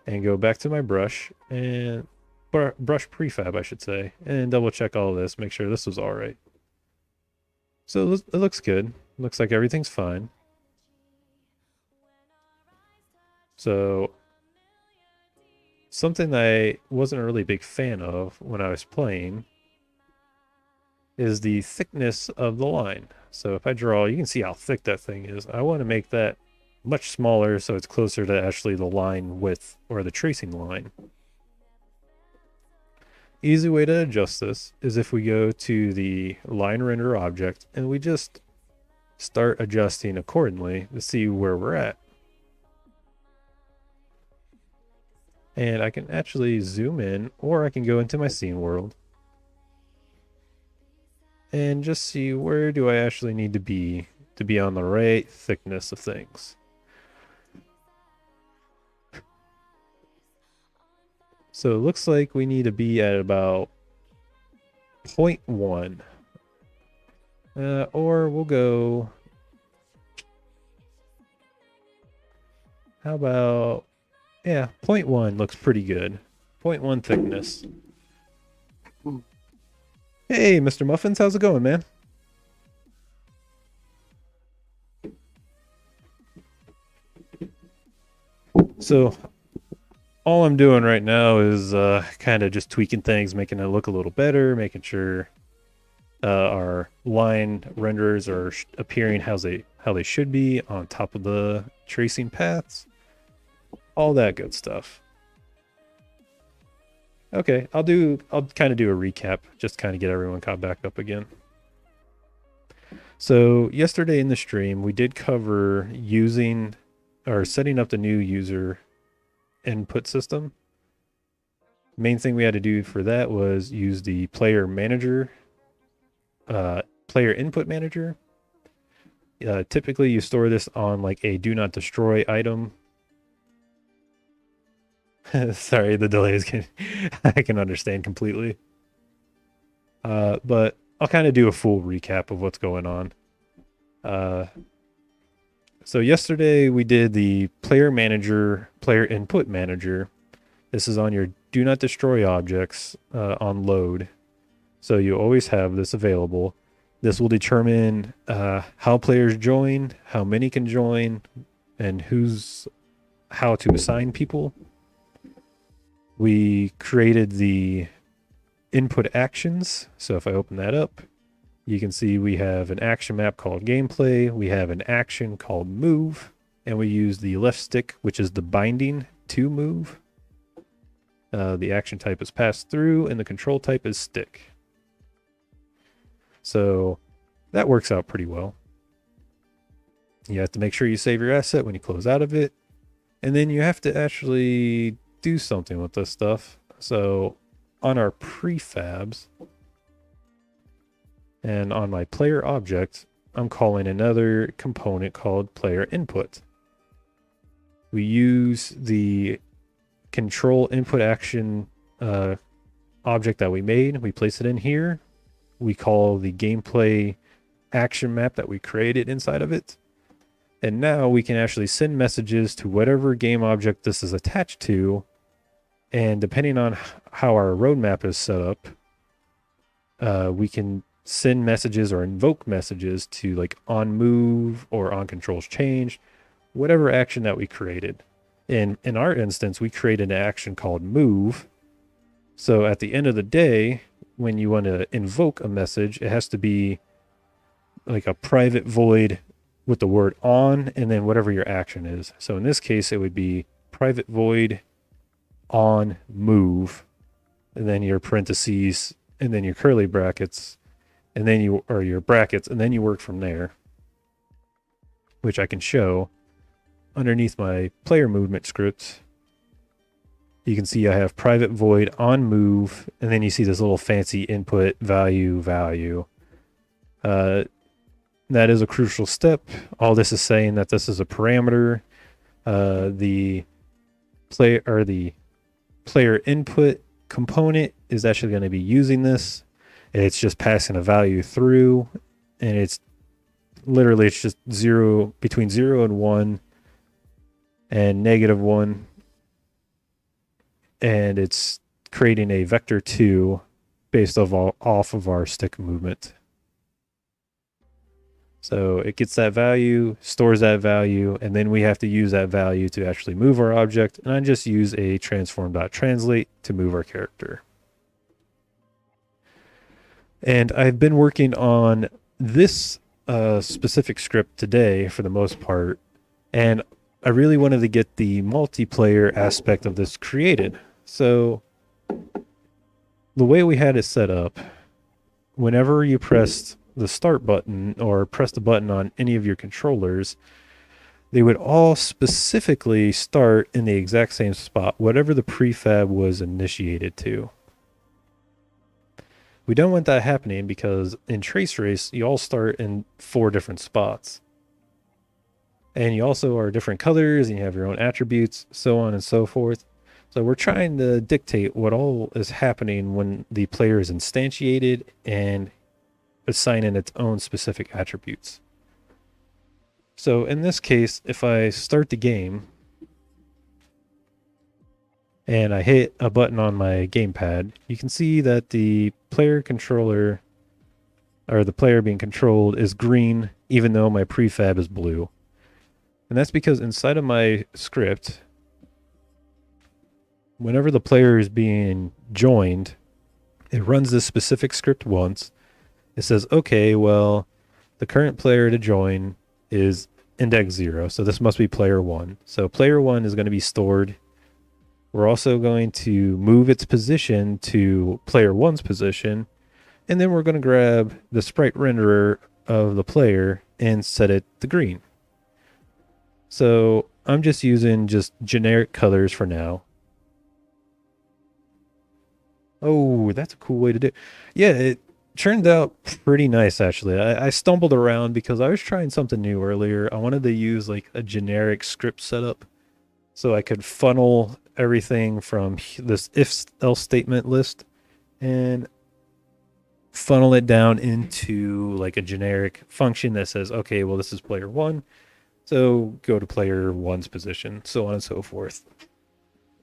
And go back to my brush, and brush prefab, I should say, and double check all this, make sure this was all right. So it looks good. Looks like everything's fine. So something I wasn't a really big fan of when I was playing is the thickness of the line. So if I draw, you can see how thick that thing is. I want to make that much smaller so it's closer to actually the line width or the tracing line. Easy way to adjust this is if we go to the line render object and we just start adjusting accordingly to see where we're at. And I can actually zoom in, or I can go into my scene world and just see where do I actually need to be on the right thickness of things. So it looks like we need to be at about 0.1. Or we'll go... How about... Yeah, 0.1 looks pretty good. 0.1 thickness. Hey, Mr. Muffins, how's it going, man? So, all I'm doing right now is kind of just tweaking things, making it look a little better, making sure Our line renderers are appearing how they should be on top of the tracing paths. All that good stuff. Okay, I'll kind of do a recap, just kind of get everyone caught back up again. So yesterday in the stream, we did cover using or setting up the new user input system. Main thing we had to do for that was use the player input manager. Typically, you store this on like a do not destroy item. Sorry, the delay is I can understand completely. But I'll kind of do a full recap of what's going on. So yesterday we did the player input manager. This is on your do not destroy objects on load. So you always have this available. This will determine how players join, how many can join, and how to assign people. We created the input actions. So if I open that up, you can see we have an action map called gameplay. We have an action called move, and we use the left stick, which is the binding to move. The action type is pass through, and the control type is stick. So that works out pretty well. You have to make sure you save your asset when you close out of it. And then you have to actually do something with this stuff. So on our prefabs and on my player object, I'm calling another component called player input. We use the control input action object that we made. We place it in here. We call the gameplay action map that we created inside of it. And now we can actually send messages to whatever game object this is attached to. And depending on how our roadmap is set up, we can send messages or invoke messages to like on move or on controls change, whatever action that we created. And in our instance, we created an action called move. So at the end of the day, when you want to invoke a message, it has to be like a private void with the word on and then whatever your action is. So in this case, it would be private void on move, and then your parentheses, and then your curly brackets, and then your brackets, and then you work from there, which I can show underneath my player movement script. You can see I have private void on move, and then you see this little fancy input value. That is a crucial step. All this is saying that this is a parameter. The player input component is actually going to be using this. It's just passing a value through, and it's just between 0 and 1 and -1, and it's creating a vector 2 based off of our stick movement. So it gets that value, stores that value, and then we have to use that value to actually move our object. And I just use a transform.translate to move our character. And I've been working on this specific script today for the most part. And I really wanted to get the multiplayer aspect of this created. So the way we had it set up, whenever you pressed the start button or press the button on any of your controllers, they would all specifically start in the exact same spot, whatever the prefab was initiated to. We don't want that happening because in Trace Race, you all start in 4 different spots. And you also are different colors and you have your own attributes, so on and so forth. So we're trying to dictate what all is happening when the player is instantiated and assigning its own specific attributes. So in this case, if I start the game and I hit a button on my gamepad, you can see that the player controller, or the player being controlled, is green, even though my prefab is blue. And that's because inside of my script, whenever the player is being joined, it runs this specific script once. it says, okay, well, the current player to join is index 0. So this must be player 1. So player 1 is going to be stored. We're also going to move its position to player 1's position. And then we're going to grab the sprite renderer of the player and set it to green. So I'm just using just generic colors for now. Oh, that's a cool way to do it. Yeah, it turned out pretty nice actually. I stumbled around because I was trying something new earlier. I wanted to use like a generic script setup so I could funnel everything from this if else statement list and funnel it down into like a generic function that says, okay, well, this is player 1. So go to player 1's position, so on and so forth.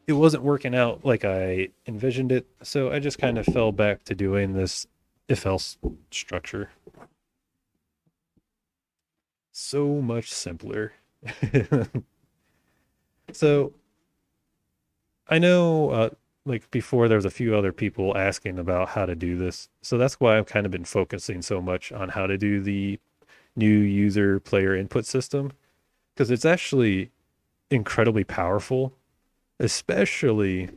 It wasn't working out like I envisioned it, so I just kind of fell back to doing this if else structure. So much simpler. So I know, like before, there was a few other people asking about how to do this. So that's why I've kind of been focusing so much on how to do the new user player input system because it's actually incredibly powerful, especially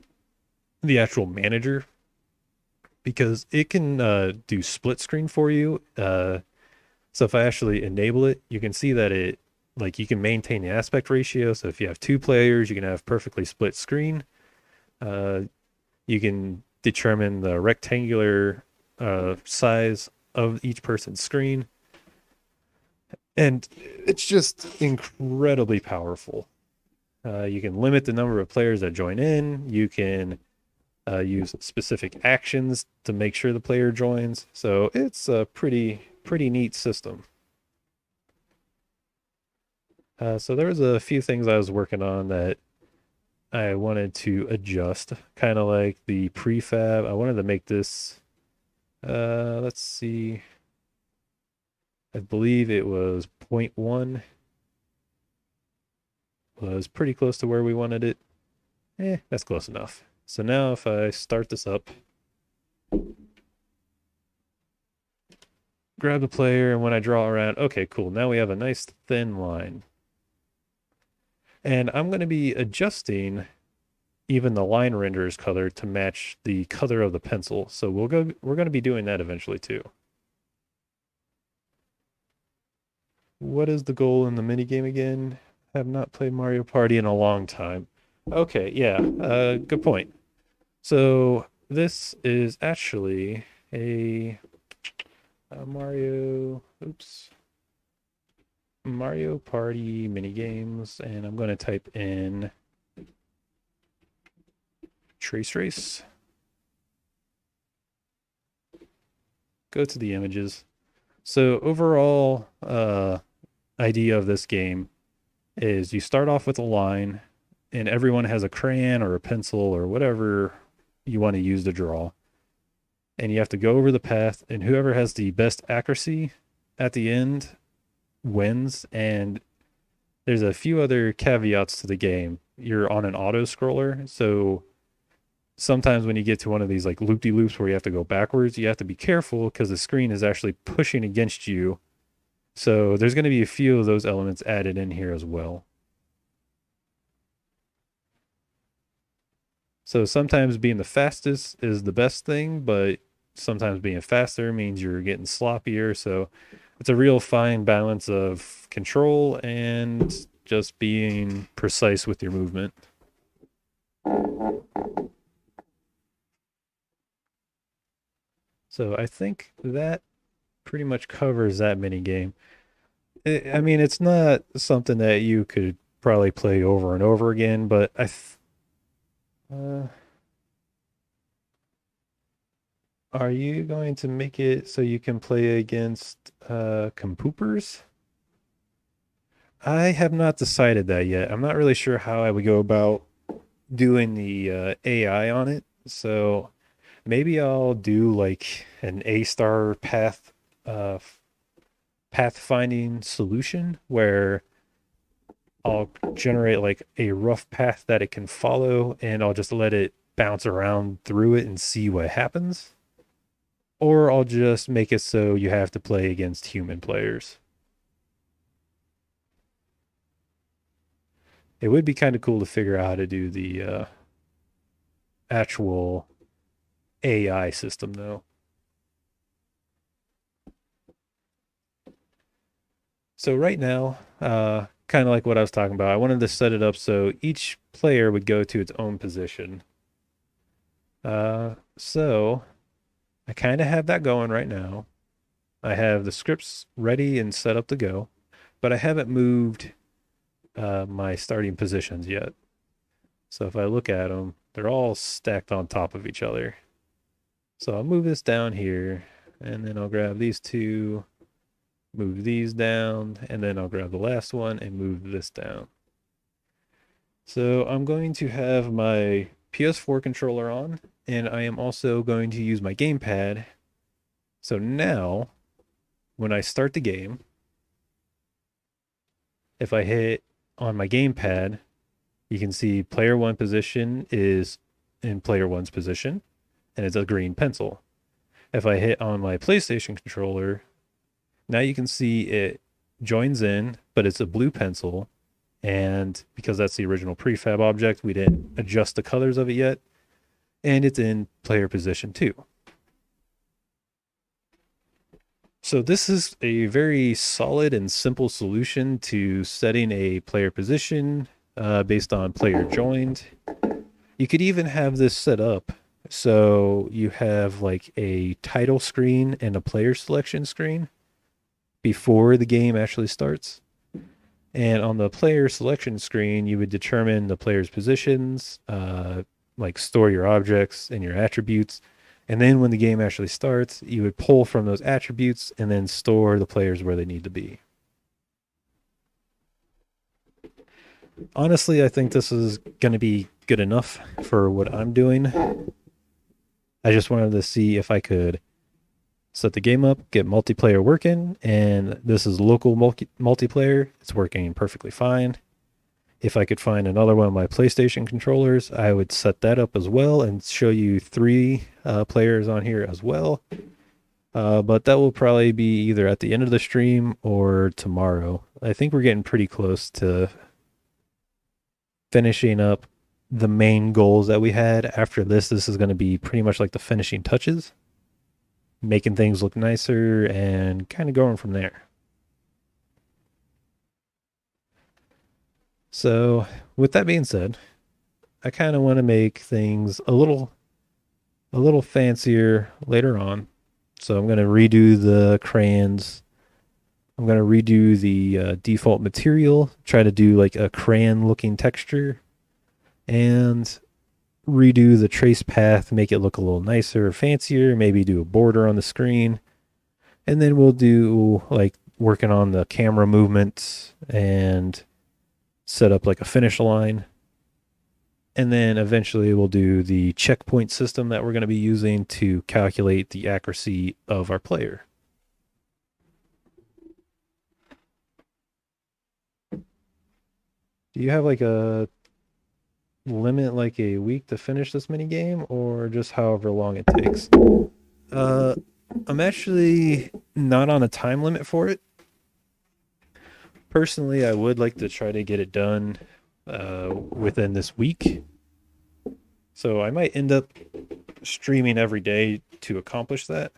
the actual manager because it can do split screen for you. So if I actually enable it, you can see that it like you can maintain the aspect ratio. So if you have two players, you can have perfectly split screen. Uh, you can determine the rectangular size of each person's screen. And it's just incredibly powerful. You can limit the number of players that join in. You can use specific actions to make sure the player joins. So it's a pretty neat system. So there was a few things I was working on that I wanted to adjust, kind of like the prefab. I wanted to make this, let's see, I believe it was zero point 0.1, was pretty close to where we wanted it. That's close enough. So now if I start this up, grab the player, and when I draw around, okay, cool. Now we have a nice thin line. And I'm going to be adjusting even the line renderer's color to match the color of the pencil. So we're going to be doing that eventually too. What is the goal in the minigame again? I have not played Mario Party in a long time. Okay, yeah, good point. So this is actually a Mario Party minigames, and I'm going to type in trace race. Go to the images. So overall idea of this game is you start off with a line and everyone has a crayon or a pencil or whatever you want to use to draw. And you have to go over the path, and whoever has the best accuracy at the end wins. And there's a few other caveats to the game. You're on an auto scroller, so sometimes when you get to one of these like loop-de-loops where you have to go backwards, you have to be careful because the screen is actually pushing against you. So there's going to be a few of those elements added in here as well. So sometimes being the fastest is the best thing, but sometimes being faster means you're getting sloppier. So it's a real fine balance of control and just being precise with your movement. So I think that pretty much covers that mini game. I mean, it's not something that you could probably play over and over again, but uh, are you going to make it so you can play against compoopers? I have not decided that yet. I'm not really sure how I would go about doing the AI on it. So maybe I'll do like an A star uh, pathfinding solution where I'll generate like a rough path that it can follow and I'll just let it bounce around through it and see what happens. or I'll just make it so you have to play against human players. It would be kind of cool to figure out how to do the actual AI system, though. So right now, kind of like what I was talking about, I wanted to set it up so each player would go to its own position. So I kind of have that going right now. I have the scripts ready and set up to go, but I haven't moved my starting positions yet. So if I look at them, they're all stacked on top of each other. So I'll move this down here, and then I'll grab these two, move these down, and then I'll grab the last one and move this down. So I'm going to have my PS4 controller on, and I am also going to use my gamepad. So now, when I start the game, if I hit on my gamepad, you can see player one position is in player one's position, and it's a green pencil. If I hit on my PlayStation controller, now you can see it joins in, but it's a blue pencil. And because that's the original prefab object, we didn't adjust the colors of it yet. And it's in player position 2. So this is a very solid and simple solution to setting a player position based on player joined. You could even have this set up so you have like a title screen and a player selection screen before the game actually starts. And on the player selection screen, you would determine the player's positions, like store your objects and your attributes. And then when the game actually starts, you would pull from those attributes and then store the players where they need to be. Honestly, I think this is going to be good enough for what I'm doing. I just wanted to see if I could set the game up, get multiplayer working, and this is local multiplayer. It's working perfectly fine. If I could find another one of my PlayStation controllers, I would set that up as well and show you 3 players on here as well. But that will probably be either at the end of the stream or tomorrow. I think we're getting pretty close to finishing up the main goals that we had. After this is going to be pretty much like the finishing touches, making things look nicer and kind of going from there. So with that being said, I kind of want to make things a little fancier later on. So I'm going to redo the crayons. I'm going to redo the default material, try to do like a crayon looking texture, and redo the trace path, make it look a little nicer, fancier, maybe do a border on the screen. And then we'll do like working on the camera movements and set up like a finish line. And then eventually we'll do the checkpoint system that we're going to be using to calculate the accuracy of our player. Do you have like a limit, like a week to finish this mini game, or just however long it takes? I'm actually not on a time limit for it. Personally, I would like to try to get it done within this week. So I might end up streaming every day to accomplish that.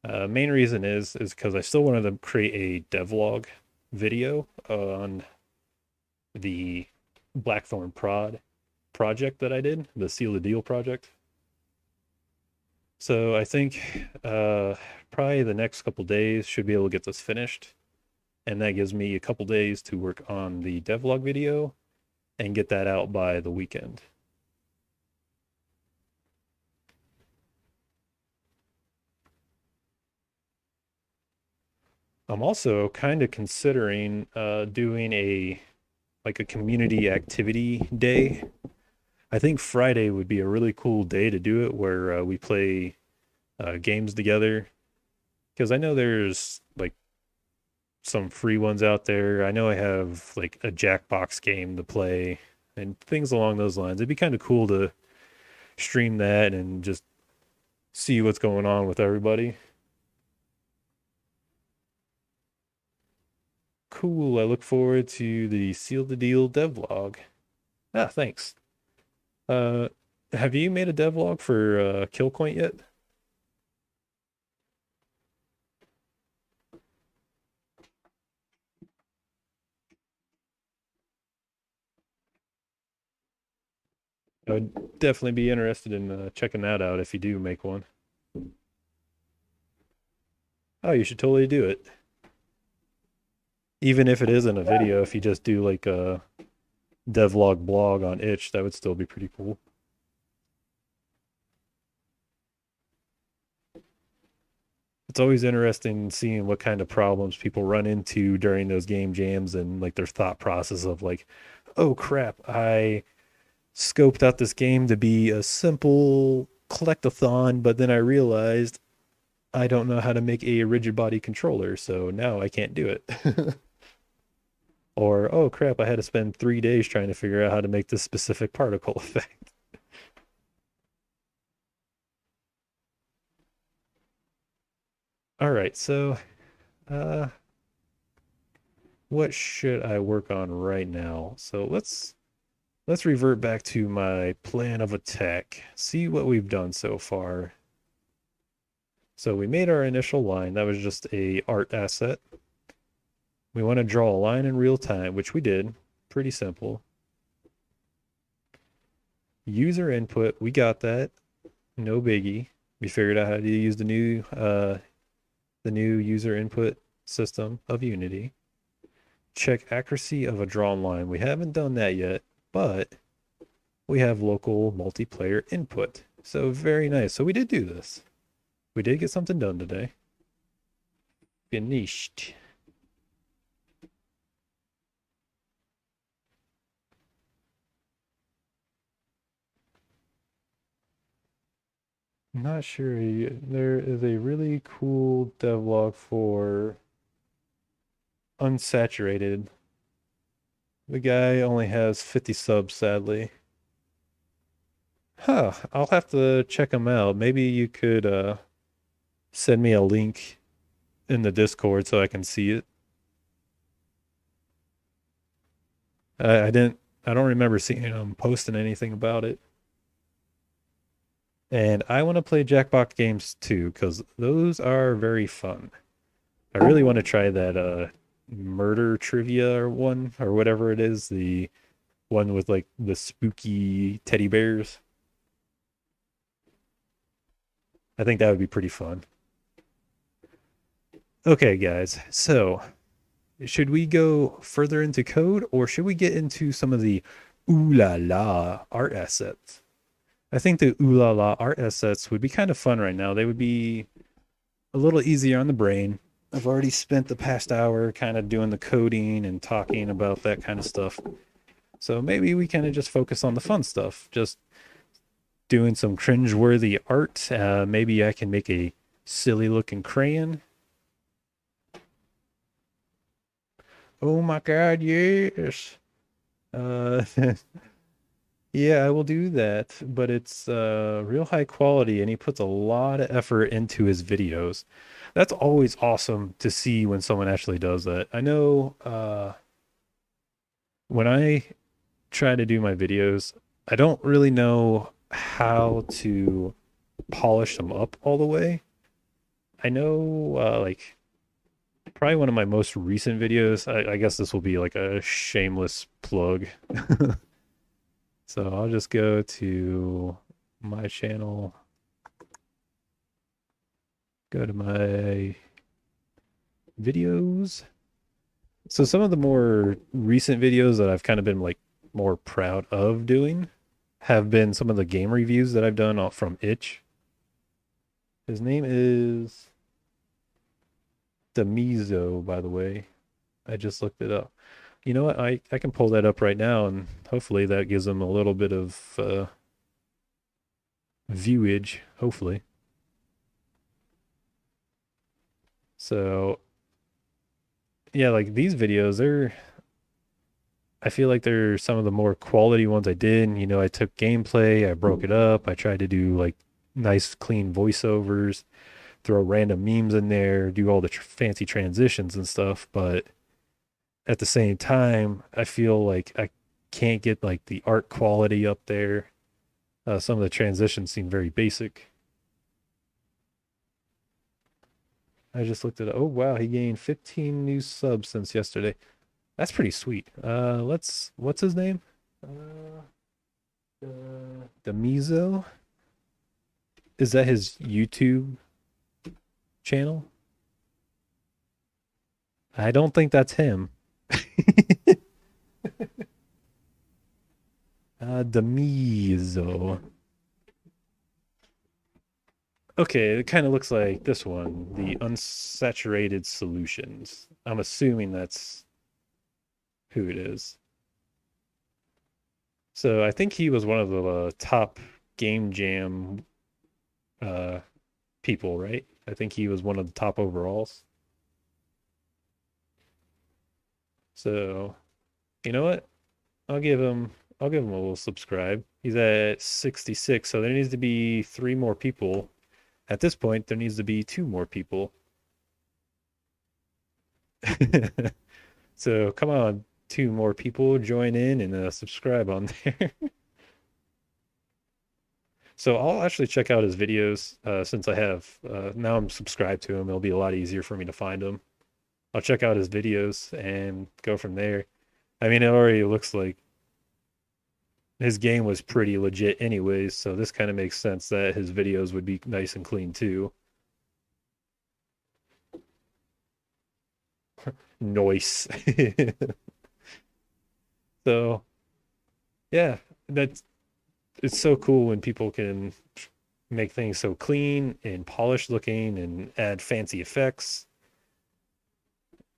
Main reason is because I still wanted to create a devlog video on the Blackthorn project that I did, the Seal the Deal project. So I think probably the next couple days should be able to get this finished. And that gives me a couple days to work on the devlog video and get that out by the weekend. I'm also kind of considering doing a community activity day. I think Friday would be a really cool day to do it, where we play games together. Because I know there's like some free ones out there. I know I have like a Jackbox game to play and things along those lines. It'd be kind of cool to stream that and just see what's going on with everybody. Cool. I look forward to the Seal the Deal devlog. Ah, thanks. Uh, have you made a devlog for Kill Point yet? I would definitely be interested in checking that out if you do make one. Oh, you should totally do it. Even if it isn't a video, if you just do like a devlog blog on itch, that would still be pretty cool. It's always interesting seeing what kind of problems people run into during those game jams and like their thought process of like, oh crap, I scoped out this game to be a simple collectathon, but then I realized I don't know how to make a rigid body controller, so now I can't do it. Or, oh crap, I had to spend 3 days trying to figure out how to make this specific particle effect. All right, so uh what should I work on right now? So let's revert back to my plan of attack. See what we've done so far. So we made our initial line. That was just a art asset. We want to draw a line in real time, which we did. Pretty simple. User input, we got that. No biggie. We figured out how to use the new user input system of Unity. Check accuracy of a drawn line. We haven't done that yet, but we have local multiplayer input. So very nice. So we did do this. We did get something done today. Finished. I'm not sure. There is a really cool devlog for unsaturated. The guy only has 50 subs, sadly. Huh, I'll have to check him out. Maybe you could send me a link in the Discord so I can see it. I don't remember seeing him posting anything about it. And I want to play Jackbox games too, because those are very fun. I really want to try that murder trivia or one or whatever it is, the one with like the spooky teddy bears. I think that would be pretty fun. Okay, guys. So, should we go further into code or should we get into some of the ooh la la art assets? I think the ooh la la art assets would be kind of fun right now. They would be a little easier on the brain. I've already spent the past hour kind of doing the coding and talking about that kind of stuff. So maybe we kind of just focus on the fun stuff, just doing some cringe-worthy art. Maybe I can make a silly looking crayon. Oh my God, yes. Uh, yeah, I will do that, but it's real high quality and he puts a lot of effort into his videos. That's always awesome to see when someone actually does that. I know when I try to do my videos, I don't really know how to polish them up all the way. I know like probably one of my most recent videos, I guess this will be like a shameless plug. So I'll just go to my channel, go to my videos. So some of the more recent videos that I've kind of been like more proud of doing have been some of the game reviews that I've done from Itch. His name is Demizo, by the way. I just looked it up. You know what? I can pull that up right now, and hopefully that gives them a little bit of viewage. Hopefully. So yeah, like these videos, I feel like they're some of the more quality ones I did. You know, I took gameplay, I broke it up, I tried to do like nice clean voiceovers, throw random memes in there, do all the fancy transitions and stuff, but at the same time, I feel like I can't get like the art quality up there. Some of the transitions seem very basic. I just looked at it. Oh wow, he gained 15 new subs since yesterday. That's pretty sweet. What's his name? Uh, Demizo? Is that his YouTube channel? I don't think that's him. Demizo. Okay, it kind of looks like this one, the unsaturated solutions. I'm assuming that's who it is. So I think he was one of the top game jam uh, people, right? I think he was one of the top overalls. So you know what? I'll give him I'll give him a little subscribe. He's at 66, so there needs to be three more people. At this point, there needs to be two more people. So come on, two more people join in and subscribe on there. So I'll actually check out his videos since I have now I'm subscribed to him. It'll be a lot easier for me to find him. I'll check out his videos and go from there. I mean, it already looks like his game was pretty legit anyways, so this kind of makes sense that his videos would be nice and clean too. Noise. So, yeah, that's it's so cool when people can make things so clean and polished looking and add fancy effects.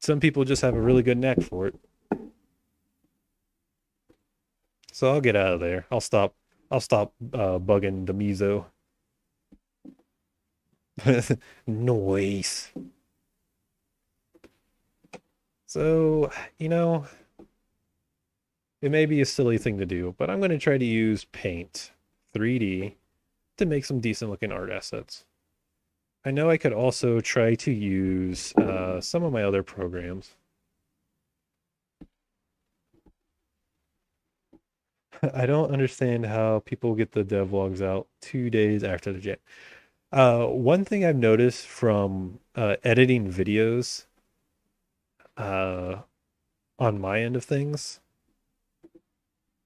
Some people just have a really good knack for it. So I'll get out of there. I'll stop bugging the Mizo. Noise. So, you know, it may be a silly thing to do, but I'm going to try to use Paint 3D to make some decent looking art assets. I know I could also try to use some of my other programs. I don't understand how people get the devlogs out 2 days after the jam. One thing I've noticed from editing videos uh, on my end of things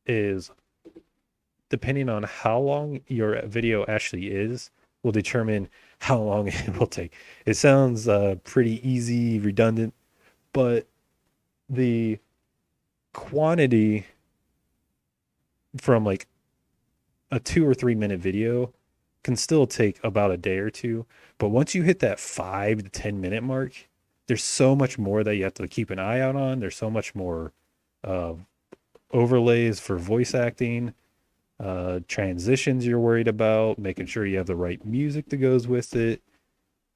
is depending on how long your video actually is, will determine how long it will take. It sounds pretty easy, redundant, but the quantity from like a 2 or 3 minute video can still take about a day or two. But once you hit that 5 to 10 minute mark, there's so much more that you have to keep an eye out on. There's so much more uh, overlays for voice acting, transitions you're worried about, making sure you have the right music that goes with it,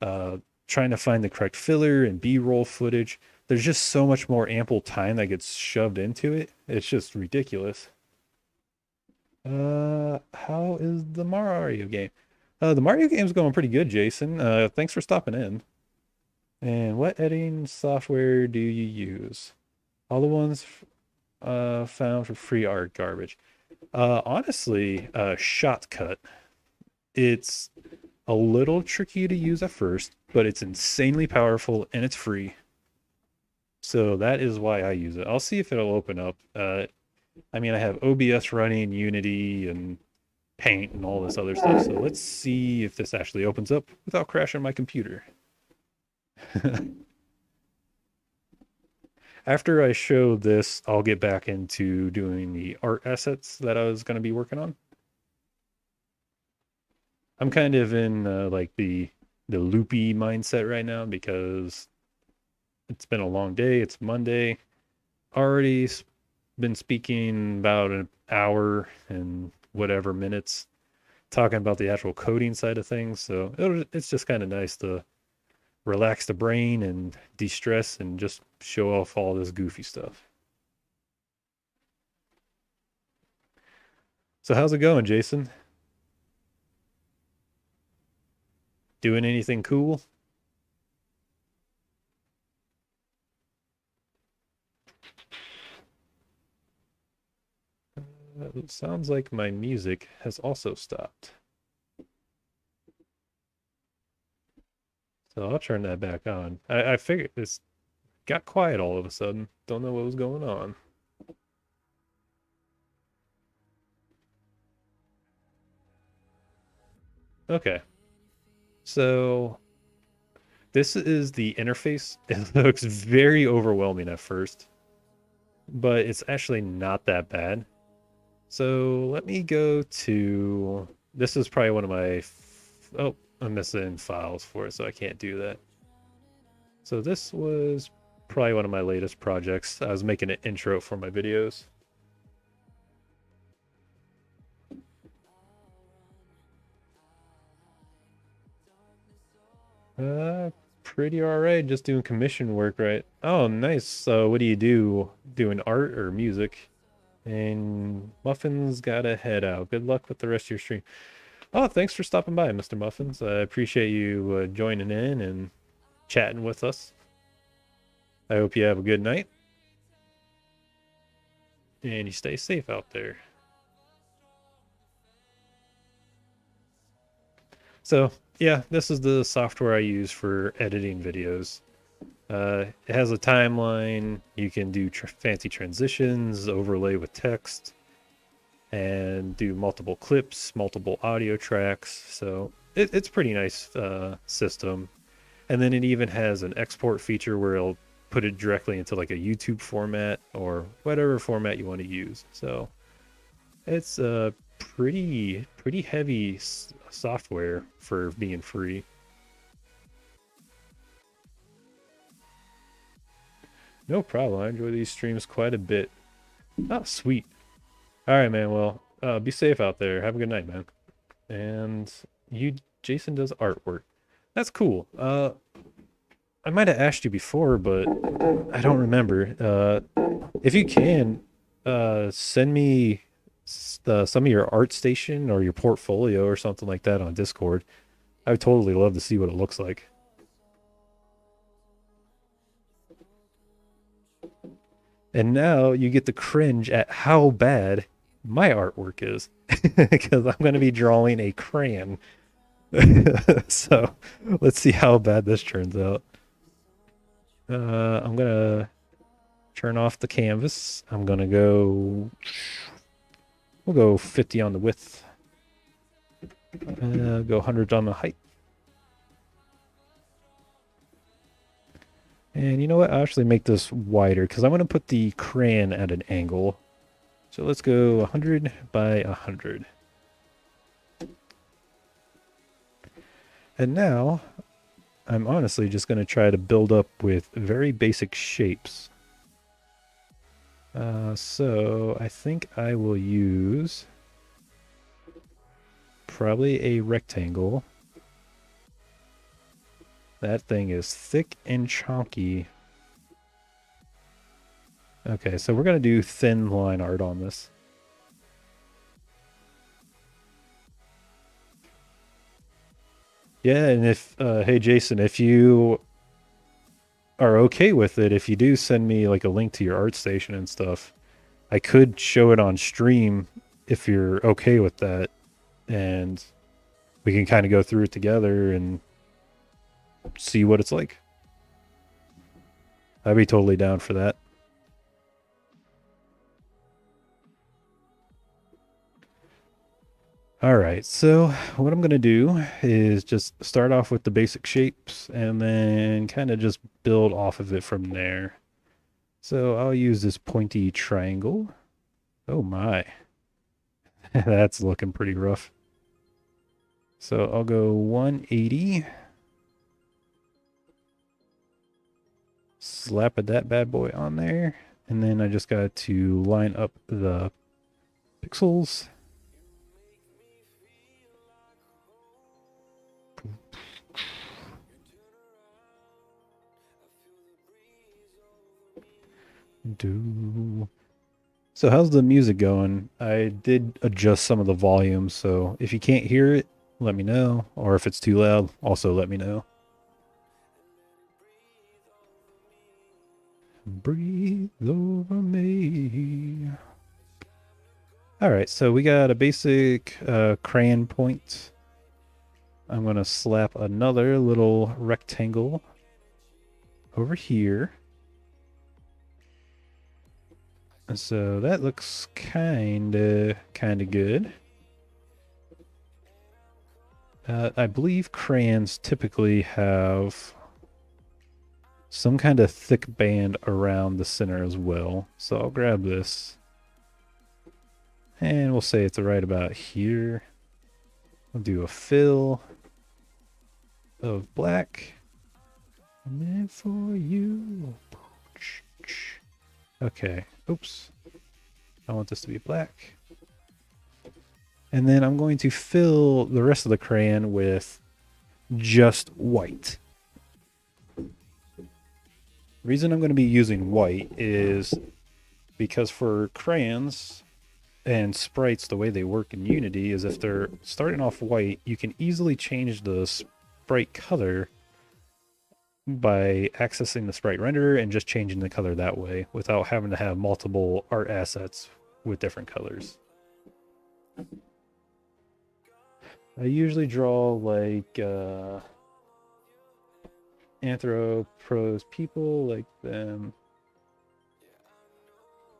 uh, trying to find the correct filler and B-roll footage. There's just so much more ample time that gets shoved into it. It's just ridiculous. How is the Mario game? The Mario game's going pretty good, Jason. Thanks for stopping in. And what editing software do you use? All the ones found for free art garbage. Honestly, Shotcut. It's a little tricky to use at first, but it's insanely powerful and it's free. So that is why I use it. I'll see if it'll open up. I mean, I have OBS running, Unity, and Paint, and all this other stuff. So let's see if this actually opens up without crashing my computer. After I show this, I'll get back into doing the art assets that I was going to be working on. I'm kind of in like the loopy mindset right now because it's been a long day. It's Monday. Already been speaking about an hour and whatever minutes talking about the actual coding side of things. So it's just kind of nice to relax the brain and de-stress and just show off all this goofy stuff. So how's it going, Jason? doing anything cool? It sounds like my music has also stopped. So I'll turn that back on. I figured this got quiet all of a sudden. Don't know what was going on. Okay. So this is the interface. It looks very overwhelming at first, but it's actually not that bad. So let me go to, this is probably one of my, oh, I'm missing files for it, so I can't do that. So this was probably one of my latest projects. I was making an intro for my videos. Uh, Pretty all right. Just doing commission work, right? Oh, nice. So what do you do? Doing art or music? And Muffin's gotta head out. Good luck with the rest of your stream. Oh, thanks for stopping by, Mr. Muffins. I appreciate you joining in and chatting with us. I hope you have a good night and you stay safe out there. So, yeah, this is the software I use for editing videos. It has a timeline. You can do fancy transitions, overlay with text, and do multiple clips, multiple audio tracks. So it's pretty nice system. And then it even has an export feature where it'll put it directly into like a YouTube format or whatever format you want to use. So it's a pretty heavy software for being free. No problem. I enjoy these streams quite a bit. Oh, sweet. All right, man. Well, be safe out there. Have a good night, man. And Jason does artwork. That's cool. I might have asked you before, but I don't remember. If you can, send me some of your art station or your portfolio or something like that on Discord. I would totally love to see what it looks like. And now you get to cringe at how bad my artwork is because I'm going to be drawing a crayon. So let's see how bad this turns out. I'm going to turn off the canvas. I'm going to go, we'll go 50 on the width. Go 100 on the height. And you know what? I'll actually make this wider because I'm going to put the crayon at an angle. So let's go 100 by 100. And now I'm honestly just going to try to build up with very basic shapes. So I think I will use probably a rectangle. That thing is thick and chunky. Okay, so we're going to do thin line art on this. Yeah, and if, hey Jason, if you are okay with it, if you do send me like a link to your art station and stuff, I could show it on stream if you're okay with that. And we can kind of go through it together and see what it's like. I'd be totally down for that. All right, so what I'm going to do is just start off with the basic shapes and then kind of just build off of it from there. So I'll use this pointy triangle. Oh my, that's looking pretty rough. So I'll go 180. Slap that bad boy on there. And then I just got to line up the pixels. So how's the music going? I did adjust some of the volume, so if you can't hear it, let me know. Or if it's too loud, also let me know. Breathe over me. All right, so we got a basic crayon point. I'm going to slap another little rectangle over here. So that looks kind of good. I believe crayons typically have some kind of thick band around the center as well. So I'll grab this. And we'll say it's right about here. I'll do a fill of black. And then for you. Okay. Oops. I want this to be black. And then I'm going to fill the rest of the crayon with just white. The reason I'm going to be using white is because for crayons and sprites, the way they work in Unity is if they're starting off white, you can easily change the sprite color by accessing the sprite renderer and just changing the color that way without having to have multiple art assets with different colors. I usually draw like anthropos people, like them.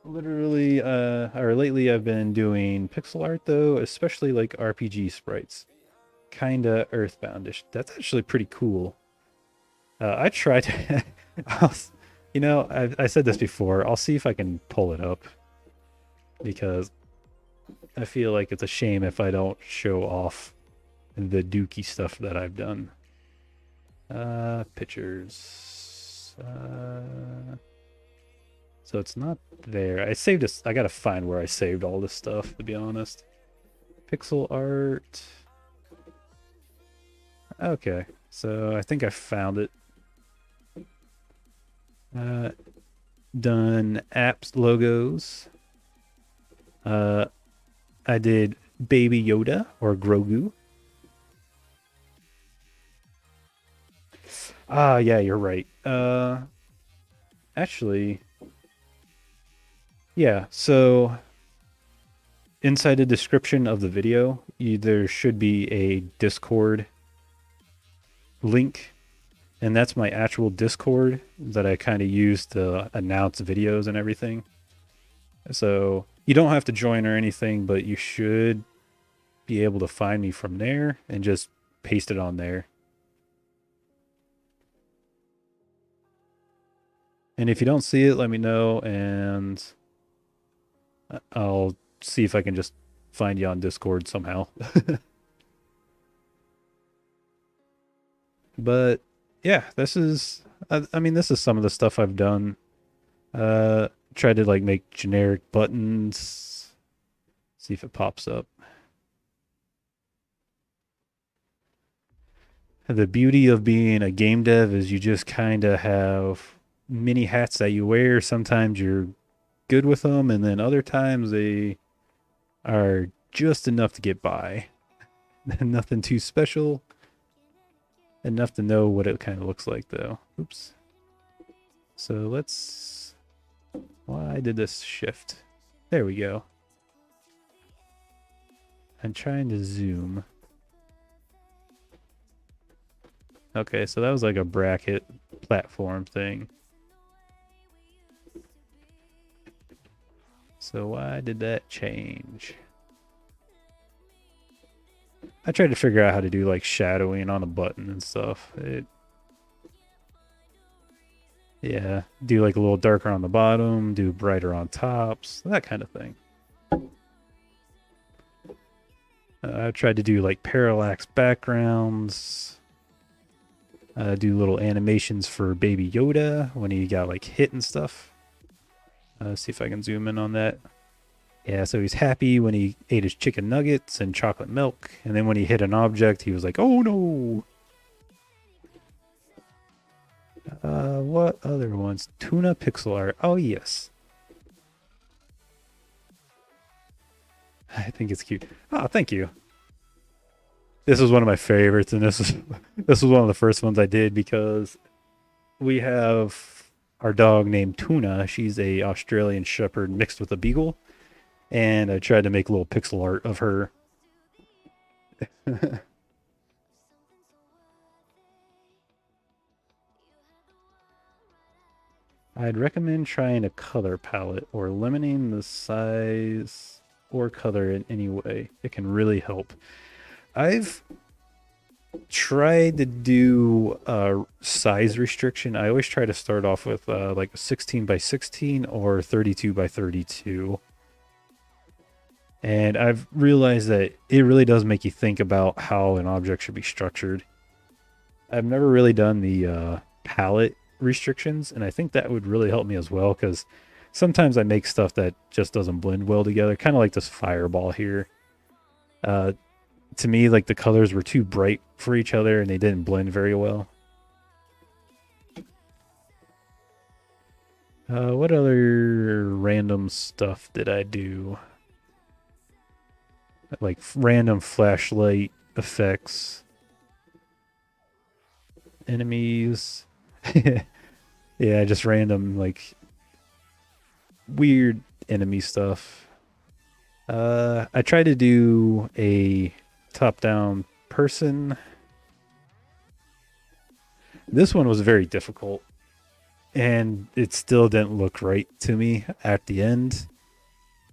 Literally, or lately I've been doing pixel art though, especially like RPG sprites. Kinda earthboundish. That's actually pretty cool. I tried to, you know, I said this before. I'll see if I can pull it up because I feel like it's a shame if I don't show off the dookie stuff that I've done. Pictures. So it's not there. I saved this. I gotta find where I saved all this stuff, to be honest. Pixel art. Okay, so I think I found it. Done apps logos. I did Baby Yoda or Grogu. Ah, yeah, you're right. Actually, yeah, so inside the description of the video, there should be a Discord link, and that's my actual Discord that I kind of use to announce videos and everything. So you don't have to join or anything, but you should be able to find me from there and just paste it on there. And if you don't see it, let me know, and I'll see if I can just find you on Discord somehow. But yeah, this is, I mean, this is some of the stuff I've done. Tried to like make generic buttons. See if it pops up. The beauty of being a game dev is you just kind of have many hats that you wear. Sometimes you're good with them, and then other times they are just enough to get by. Nothing too special. Enough to know what it kind of looks like, though. Oops. So let's... Why did this shift? There we go. I'm trying to zoom. Okay, so that was like a bracket platform thing. So why did that change? I tried to figure out how to do like shadowing on a button and stuff. Yeah, do like a little darker on the bottom, do brighter on tops, that kind of thing. I tried to do like parallax backgrounds. Do little animations for Baby Yoda when he got like hit and stuff. See if I can zoom in on that. Yeah, so he's happy when he ate his chicken nuggets and chocolate milk. And then when he hit an object, he was like, oh no! What other ones? Tuna pixel art. Oh, yes. I think it's cute. Oh, thank you. This was one of my favorites, and this was one of the first ones I did because we have our dog named Tuna. She's a Australian Shepherd mixed with a Beagle, and I tried to make a little pixel art of her. I'd recommend trying a color palette or limiting the size or color in any way. It can really help. I've tried to do a size restriction. I always try to start off with like 16 by 16 or 32 by 32. And I've realized that it really does make you think about how an object should be structured. I've never really done the palette restrictions, and I think that would really help me as well because sometimes I make stuff that just doesn't blend well together, kind of like this fireball here. Uh, to me, like the colors were too bright for each other and they didn't blend very well. What other random stuff did I do? Like random flashlight effects, enemies. Yeah, just random like weird enemy stuff. I tried to do a top-down person. This one was very difficult, and it still didn't look right to me at the end.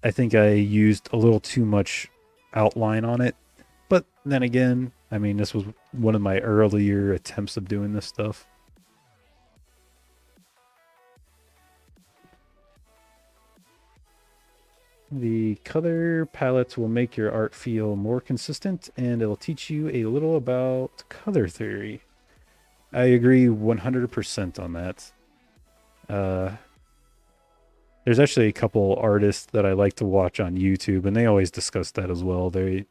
I think I used a little too much outline on it. But then again, I mean, this was one of my earlier attempts of doing this stuff. The color palettes will make your art feel more consistent and it'll teach you a little about color theory. I agree 100% on that. Uh, there's actually a couple artists that I like to watch on YouTube, and they always discuss that as well. They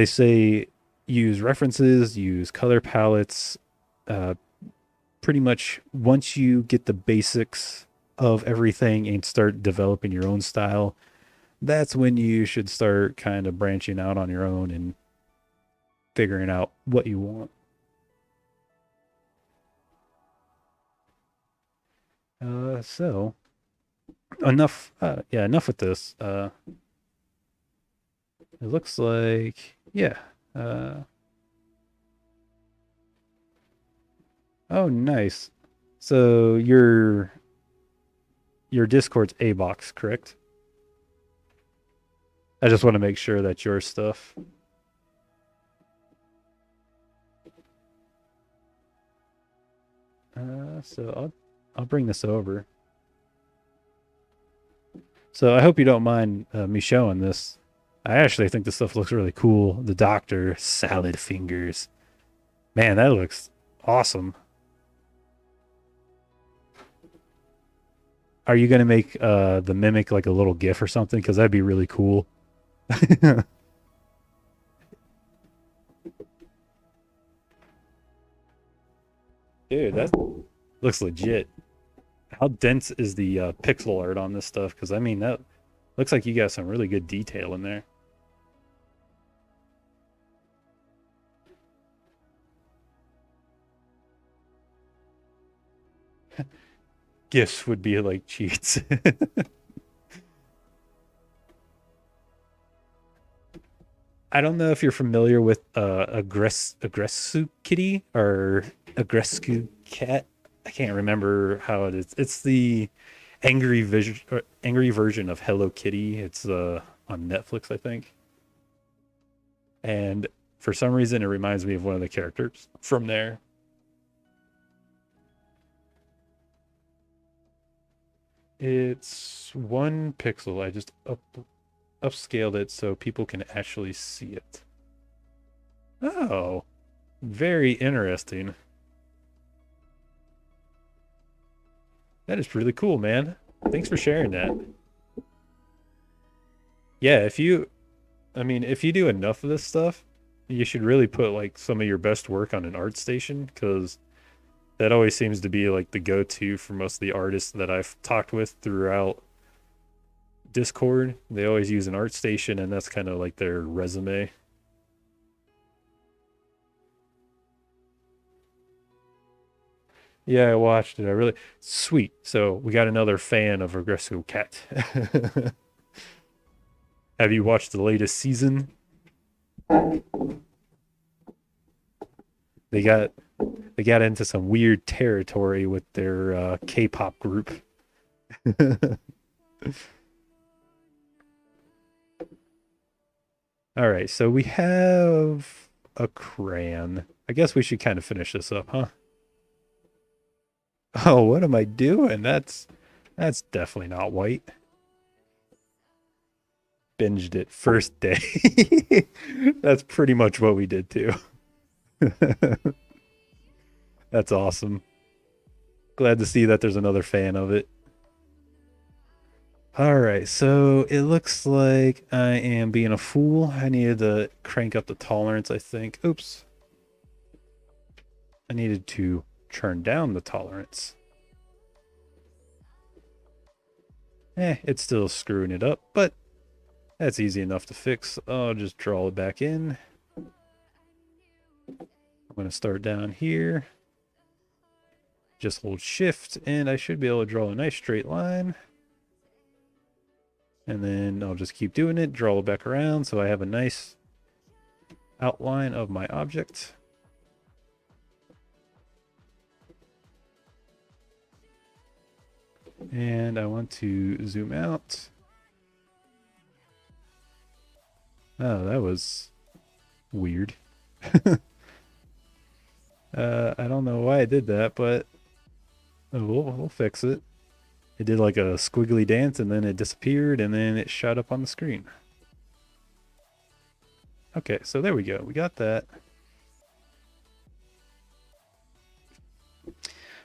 say use references, use color palettes. Uh, Pretty much once you get the basics of everything and start developing your own style, that's when you should start kind of branching out on your own and figuring out what you want. So enough. Yeah, enough with this. It looks like yeah. Uh, oh, nice. So your Discord's A box, correct? I just want to make sure that's your stuff. So I'll bring this over. So I hope you don't mind me showing this. I actually think this stuff looks really cool. The Doctor salad fingers. Man, that looks awesome. Are you gonna make the mimic like a little GIF or something? Because that'd be really cool. Dude, that looks legit. How dense is the pixel art on this stuff? Because I mean, that looks like you got some really good detail in there. GIFs would be like cheats. I don't know if you're familiar with Aggressu Kitty or Aggressu Cat. I can't remember how it is. It's the angry version of Hello Kitty. It's on Netflix, I think. And for some reason, it reminds me of one of the characters from there. It's 1 pixel. I just upscaled it so people can actually see it. Oh, very interesting. That is really cool, man. Thanks for sharing that. Yeah, I mean, if you do enough of this stuff, you should really put like some of your best work on an art station because that always seems to be like the go-to for most of the artists that I've talked with throughout Discord. They always use an art station, and that's kind of like their resume. Yeah, I watched it. I really sweet. So we got another fan of Regresso Cat. Have you watched the latest season? They got they got into some weird territory with their K-pop group. All right, so we have a crayon. I guess we should kind of finish this up, huh? Oh, what am I doing? That's definitely not white. Binged it first day. That's pretty much what we did too. That's awesome. Glad to see that there's another fan of it. All right, so it looks like I am being a fool. I needed to crank up the tolerance, I think. Oops. I needed to turn down the tolerance. It's still screwing it up, but that's easy enough to fix. I'll just draw it back in. I'm going to start down here. Just hold shift and I should be able to draw a nice straight line. And then I'll just keep doing it, draw it back around so I have a nice outline of my object. And I want to zoom out. Oh, that was weird. I don't know why I did that, but we'll fix it. It did like a squiggly dance and then it disappeared and then it shot up on the screen. Okay, so there we go. We got that.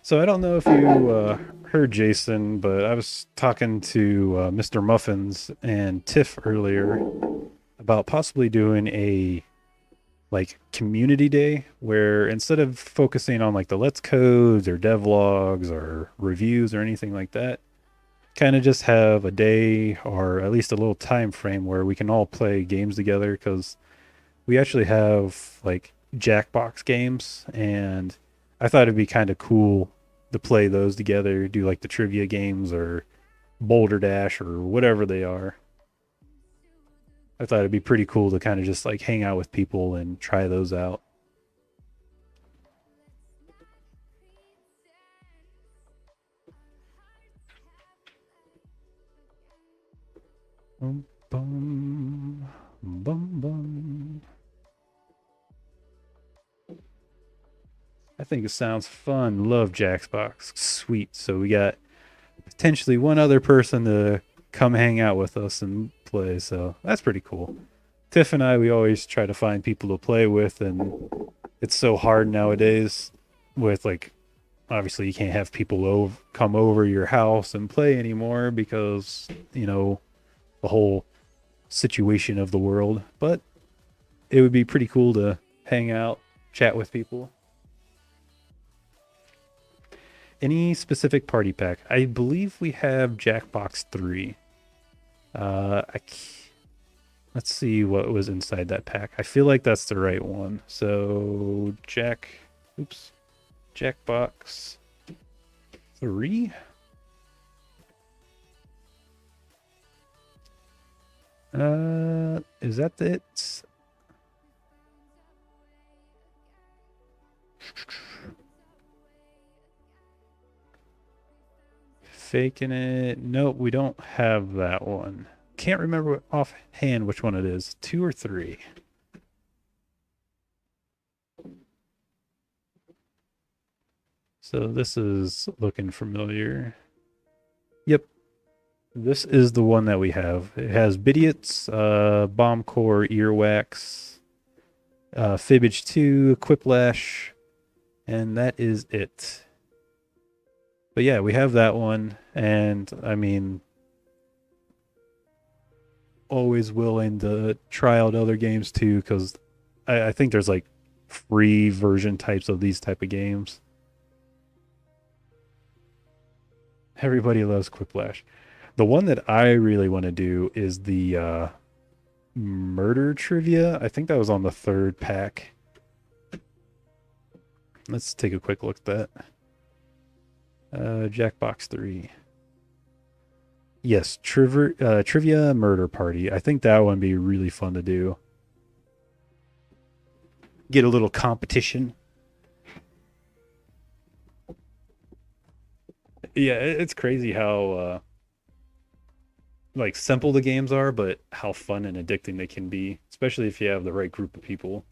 So I don't know if you heard Jason, but I was talking to Mr. Muffins and Tiff earlier about possibly doing a like community day where instead of focusing on like the Let's Codes or devlogs or reviews or anything like that, kind of just have a day or at least a little time frame where we can all play games together because we actually have like Jackbox games and I thought it'd be kind of cool to play those together, do like the trivia games or Boulder Dash or whatever they are. I thought it'd be pretty cool to kind of just like hang out with people and try those out. Bum, bum, bum, bum. I think it sounds fun. Love Jackbox. Sweet. So we got potentially one other person to come hang out with us and play. So that's pretty cool. Tiff and I, we always try to find people to play with, and it's so hard nowadays with like, obviously you can't have people come over your house and play anymore because, you know, the whole situation of the world. But it would be pretty cool to hang out, chat with people. Any specific party pack? I believe we have Jackbox 3. Uh, I let's see what was inside that pack. I feel like that's the right one. So Jackbox 3. Is that it? Faking it. Nope, we don't have that one. Can't remember offhand which one it is. 2 or 3. So this is looking familiar. Yep. This is the one that we have. It has Bidiots, Bomb Core, Earwax, Fibbage 2, Quiplash, and that is it. But yeah, we have that one, and I mean, always willing to try out other games too, because I think there's like free version types of these type of games. Everybody loves Quiplash. The one that I really want to do is the murder trivia. I think that was on the 3rd pack. Let's take a quick look at that. Jackbox 3. Yes, Trivia Murder Party. I think that one would be really fun to do. Get a little competition. Yeah, it's crazy how like simple the games are, but how fun and addicting they can be, especially if you have the right group of people.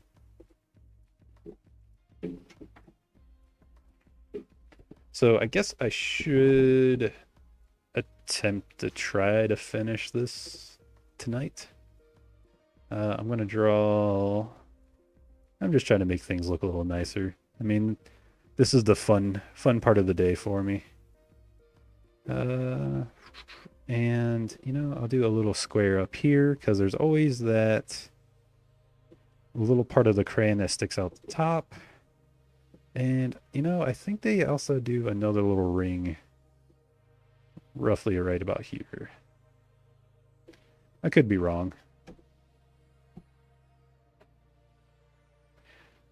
So I guess I should attempt to try to finish this tonight. I'm gonna draw. I'm just trying to make things look a little nicer. I mean, this is the fun part of the day for me. And you know, I'll do a little square up here because there's always that little part of the crayon that sticks out the top. And you know, I think they also do another little ring roughly right about here. I could be wrong.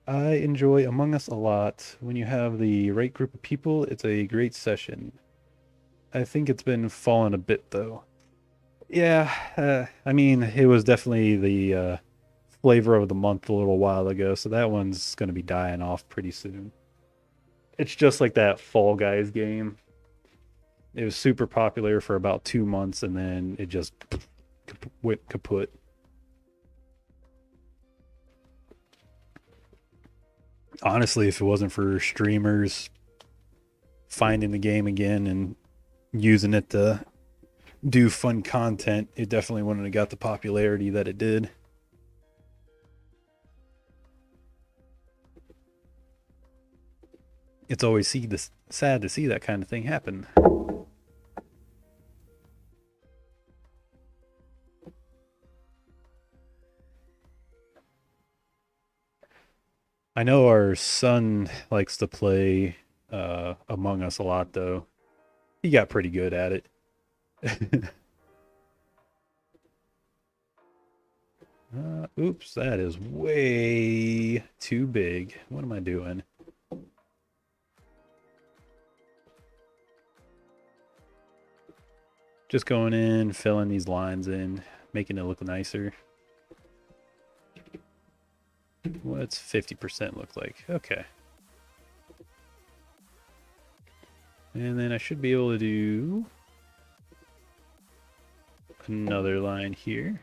I enjoy Among Us a lot. When you have the right group of people, it's a great session. I think it's been falling a bit though. Yeah, I mean, it was definitely the flavor of the month a little while ago, so that one's going to be dying off pretty soon. It's just like that Fall Guys game. It was super popular for about 2 months, and then it just went kaput. Honestly, if it wasn't for streamers finding the game again and using it to do fun content, it definitely wouldn't have got the popularity that it did. It's always sad to see that kind of thing happen. I know our son likes to play Among Us a lot, though. He got pretty good at it. Oops, that is way too big. What am I doing? Just going in, filling these lines in, making it look nicer. What's 50% look like? Okay. And then I should be able to do another line here.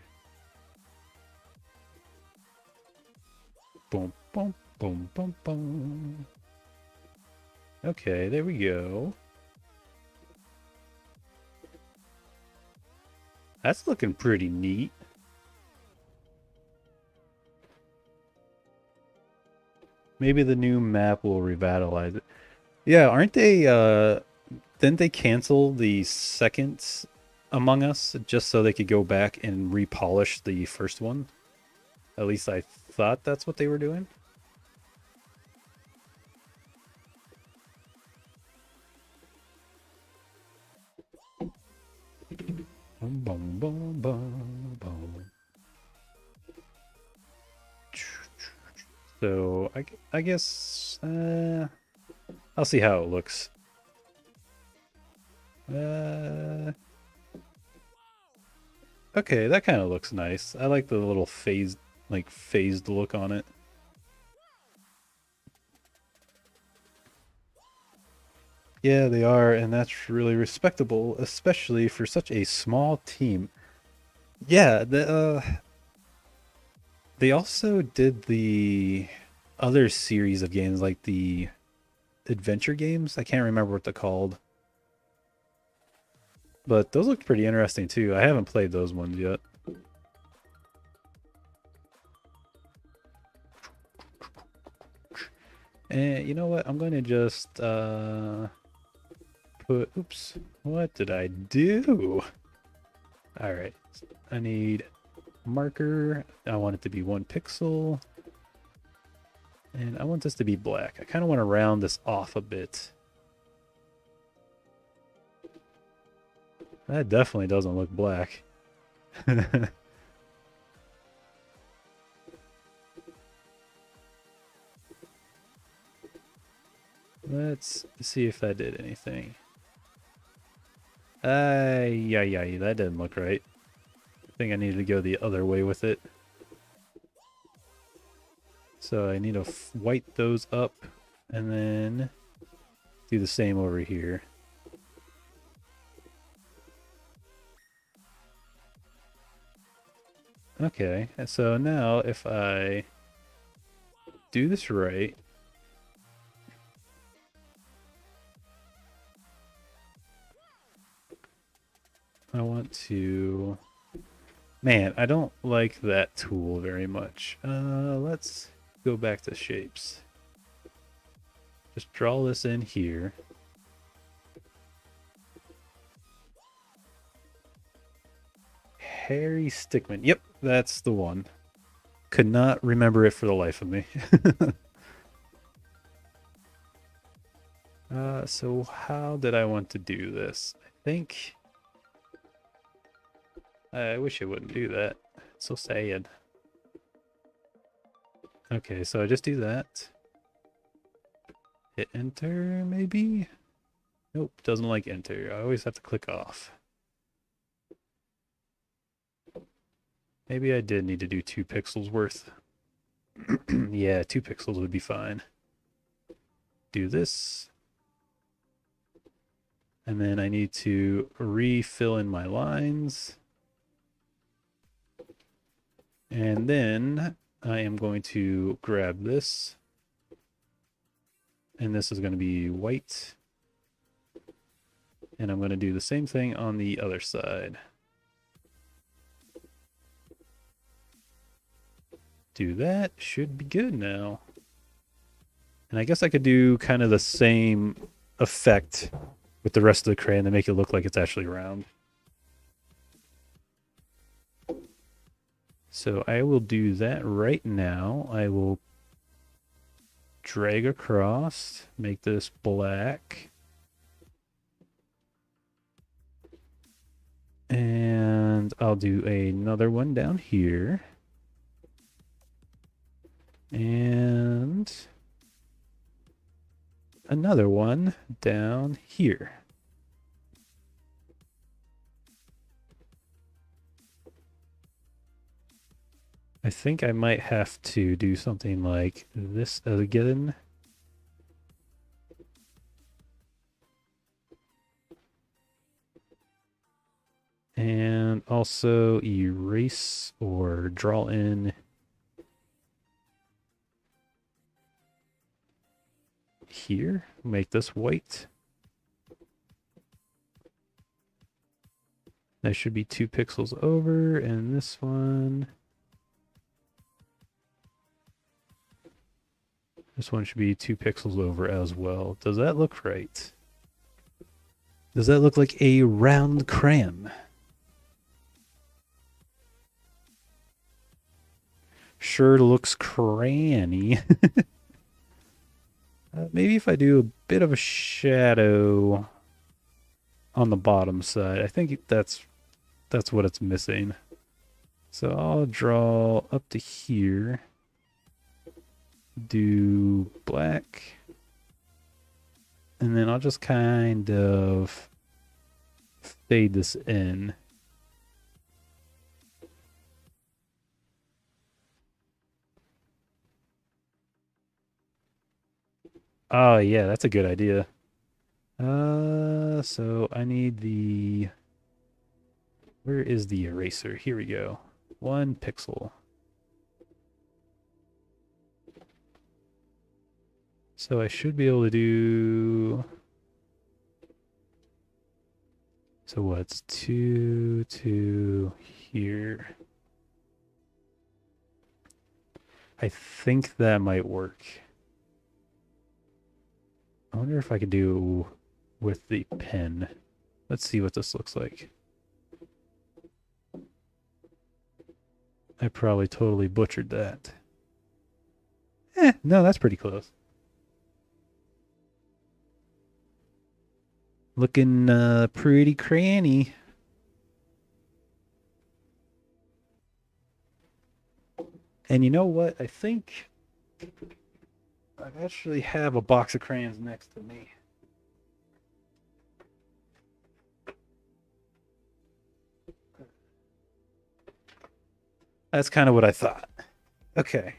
Boom, boom, boom, boom, boom. Okay, there we go. That's looking pretty neat. Maybe the new map will revitalize it. Yeah, aren't they didn't they cancel the second Among Us just so they could go back and repolish the first one? At least I thought that's what they were doing. Boom, boom, boom, boom, boom. So I guess I'll see how it looks. Okay, that kind of looks nice. I like the little phased look on it. Yeah, they are, and that's really respectable, especially for such a small team. Yeah, they also did the other series of games, like the adventure games. I can't remember what they're called. But those look pretty interesting too. I haven't played those ones yet. And you know what? I'm going to just oops, what did I do? All right, I need marker. I want it to be 1 pixel. And I want this to be black. I kind of want to round this off a bit. That definitely doesn't look black. Let's see if that did anything. Yeah, that didn't look right. I think I needed to go the other way with it. So I need to white those up and then do the same over here. Okay, so now if I do this right, I want to... Man, I don't like that tool very much. Let's go back to shapes. Just draw this in here. Harry Stickmin. Yep, that's the one. Could not remember it for the life of me. So how did I want to do this? I think... I wish it wouldn't do that. It's so sad. Okay, so I just do that. Hit enter, maybe? Nope, doesn't like enter. I always have to click off. Maybe I did need to do 2 pixels worth. Yeah, 2 pixels would be fine. Do this. And then I need to refill in my lines. And then I am going to grab this. And this is going to be white. And I'm going to do the same thing on the other side. Do that. Should be good now. And I guess I could do kind of the same effect with the rest of the crayon to make it look like it's actually round. So I will do that right now. I will drag across, make this black. And I'll do another one down here. And another one down here. I think I might have to do something like this again. And also erase or draw in here. Make this white. That should be 2 pixels over, and this one... This one should be 2 pixels over as well. Does that look right? Does that look like a round crayon? Sure looks crayony. Maybe if I do a bit of a shadow on the bottom side. I think that's what it's missing. So I'll draw up to here. Do black. And then I'll just kind of fade this in. Oh yeah, that's a good idea. So I need the... Where is the eraser? Here we go. 1 pixel. So I should be able to do... So what's 2 to here? I think that might work. I wonder if I could do with the pen. Let's see what this looks like. I probably totally butchered that. No, that's pretty close. Looking pretty cranny. And you know what? I think I actually have a box of crayons next to me. That's kind of what I thought. Okay.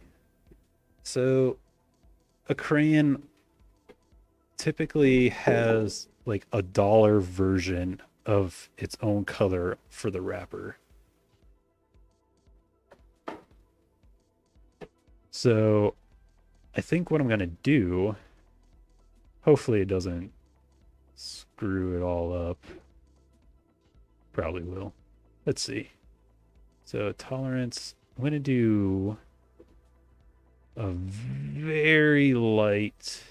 So a crayon typically has like a dollar version of its own color for the wrapper. So I think what I'm going to do, hopefully it doesn't screw it all up. Probably will. Let's see. So tolerance, I'm going to do a very light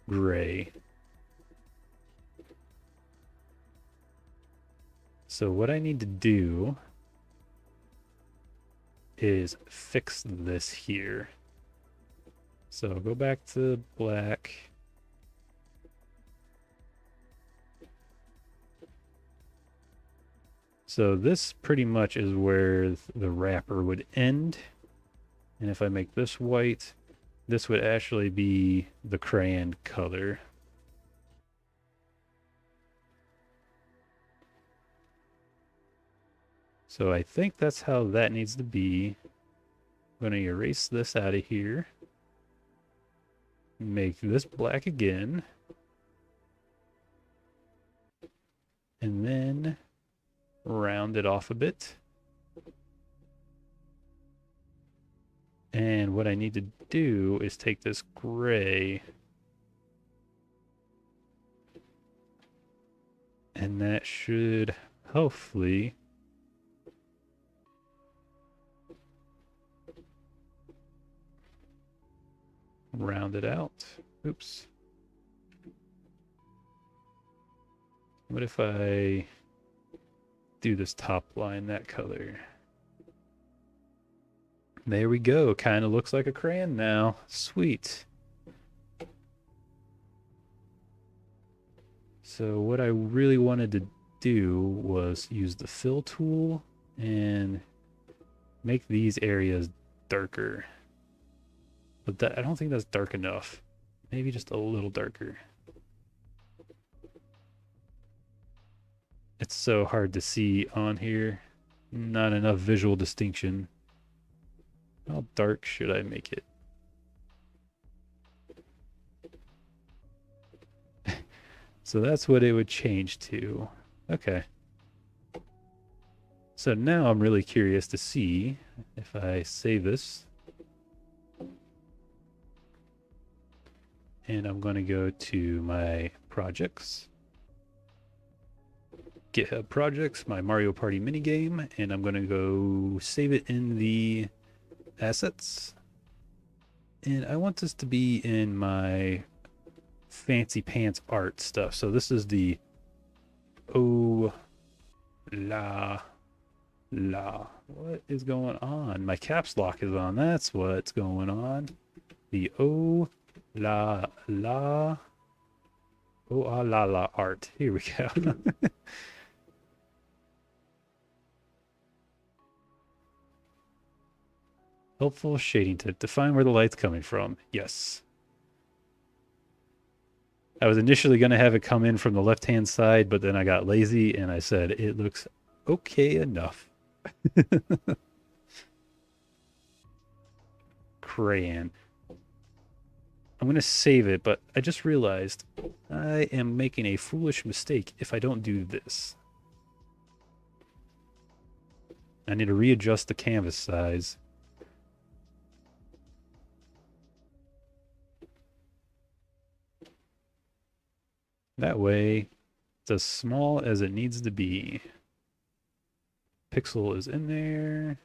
gray. So what I need to do is fix this here. So go back to black. So this pretty much is where the wrapper would end. And if I make this white, this would actually be the crayon color. So I think that's how that needs to be. I'm going to erase this out of here. Make this black again. And then round it off a bit. And what I need to do is take this gray, and that should hopefully round it out. Oops. What if I do this top line that color? There we go. Kind of looks like a crayon now. Sweet. So what I really wanted to do was use the fill tool and make these areas darker. But that, I don't think that's dark enough. Maybe just a little darker. It's so hard to see on here. Not enough visual distinction. How dark should I make it? So that's what it would change to. Okay. So now I'm really curious to see if I save this. And I'm going to go to my projects. GitHub projects, my Mario Party minigame, and I'm going to go save it in the assets. And I want this to be in my fancy pants art stuff. So this is the oh la la. What is going on? My caps lock is on. That's what's going on. The oh la la. Oh ah la la art. Here we go. Helpful shading to define where the light's coming from. Yes. I was initially going to have it come in from the left-hand side, but then I got lazy and I said it looks okay enough. Crayon. I'm going to save it, but I just realized I am making a foolish mistake if I don't do this. I need to readjust the canvas size. That way, it's as small as it needs to be. Pixel is in there.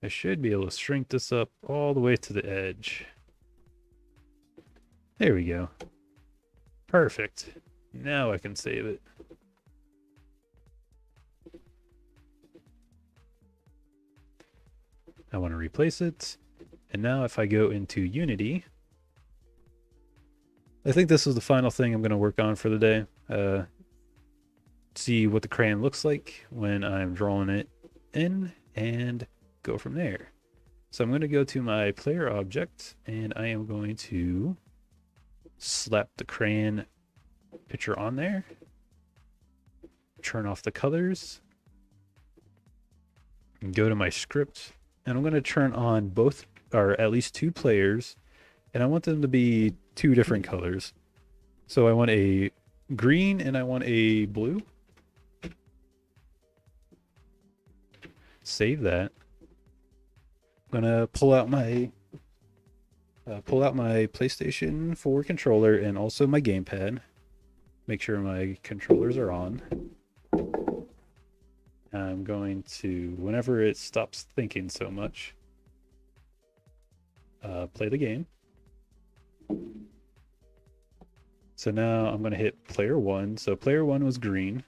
I should be able to shrink this up all the way to the edge. There we go. Perfect. Now I can save it. I want to replace it. And now if I go into Unity, I think this is the final thing I'm going to work on for the day. See what the crayon looks like when I'm drawing it in and go from there. So I'm going to go to my player object and I am going to slap the crayon picture on there, turn off the colors, and go to my script. And I'm going to turn on both, or at least two players, and I want them to be two different colors. So I want a green and I want a blue. Save that. I'm gonna pull out my PlayStation 4 controller and also my gamepad. Make sure my controllers are on. I'm going to, whenever it stops thinking so much, play the game. So now I'm going to hit player 1. So player 1 was green.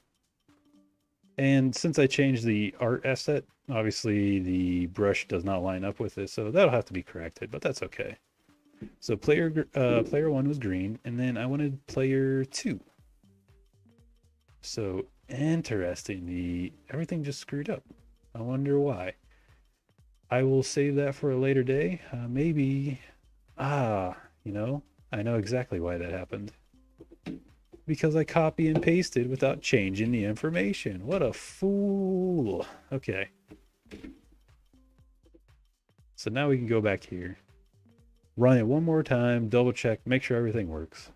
And since I changed the art asset, obviously the brush does not line up with it, so that'll have to be corrected, but that's okay. So player 1 was green, and then I wanted player 2. So interesting, everything just screwed up. I wonder why. I will save that for a later day. Maybe, I know exactly why that happened. Because I copy and pasted without changing the information. What a fool. Okay. So now we can go back here. Run it one more time, double check, make sure everything works.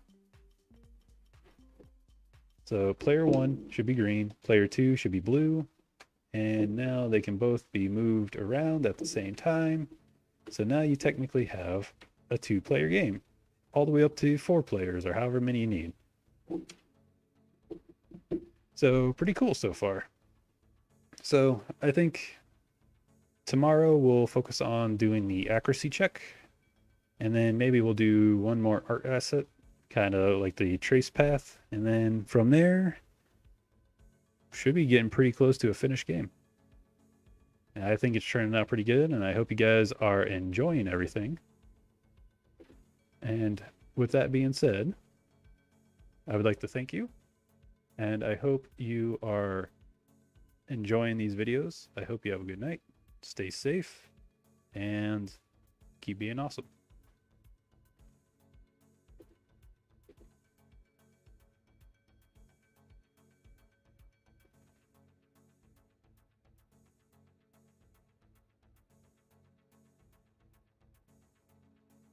So player 1 should be green, player 2 should be blue, and now they can both be moved around at the same time. So now you technically have a 2-player game, all the way up to 4 players or however many you need. So pretty cool so far. So I think tomorrow we'll focus on doing the accuracy check, and then maybe we'll do one more art asset, kind of like the trace path, and then from there should be getting pretty close to a finished game. And I think it's turning out pretty good, and I hope you guys are enjoying everything. And with that being said, I would like to thank you, and I hope you are enjoying these videos. I hope you have a good night, stay safe, and keep being awesome.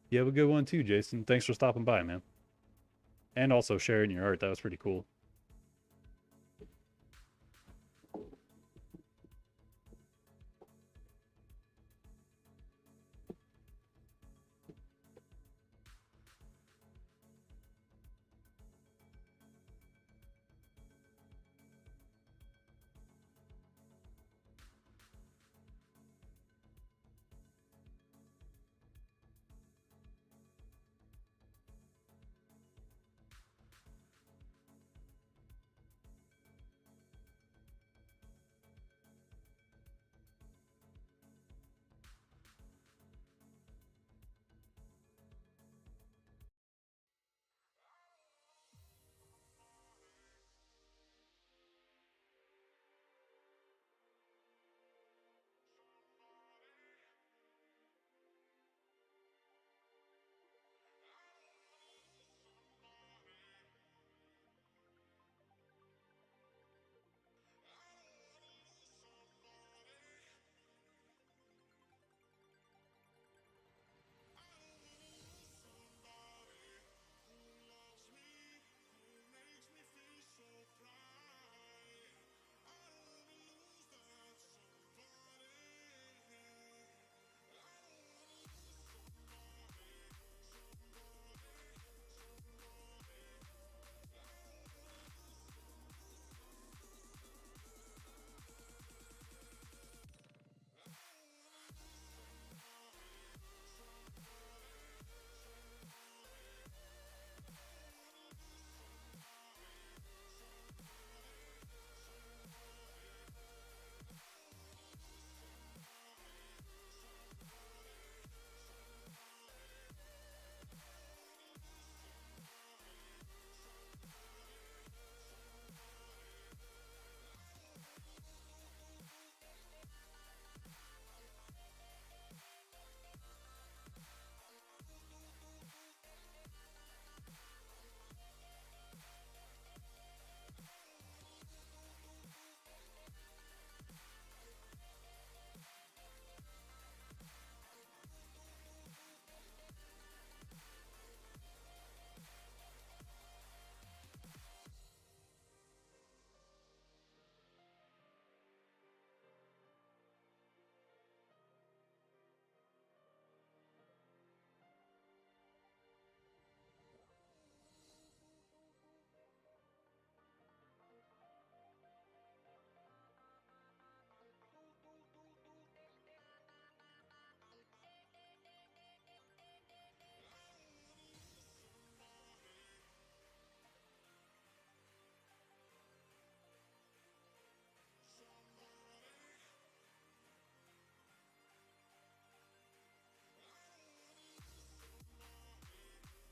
You have a good one too, Jason. Thanks for stopping by, man. And also sharing your art. That was pretty cool.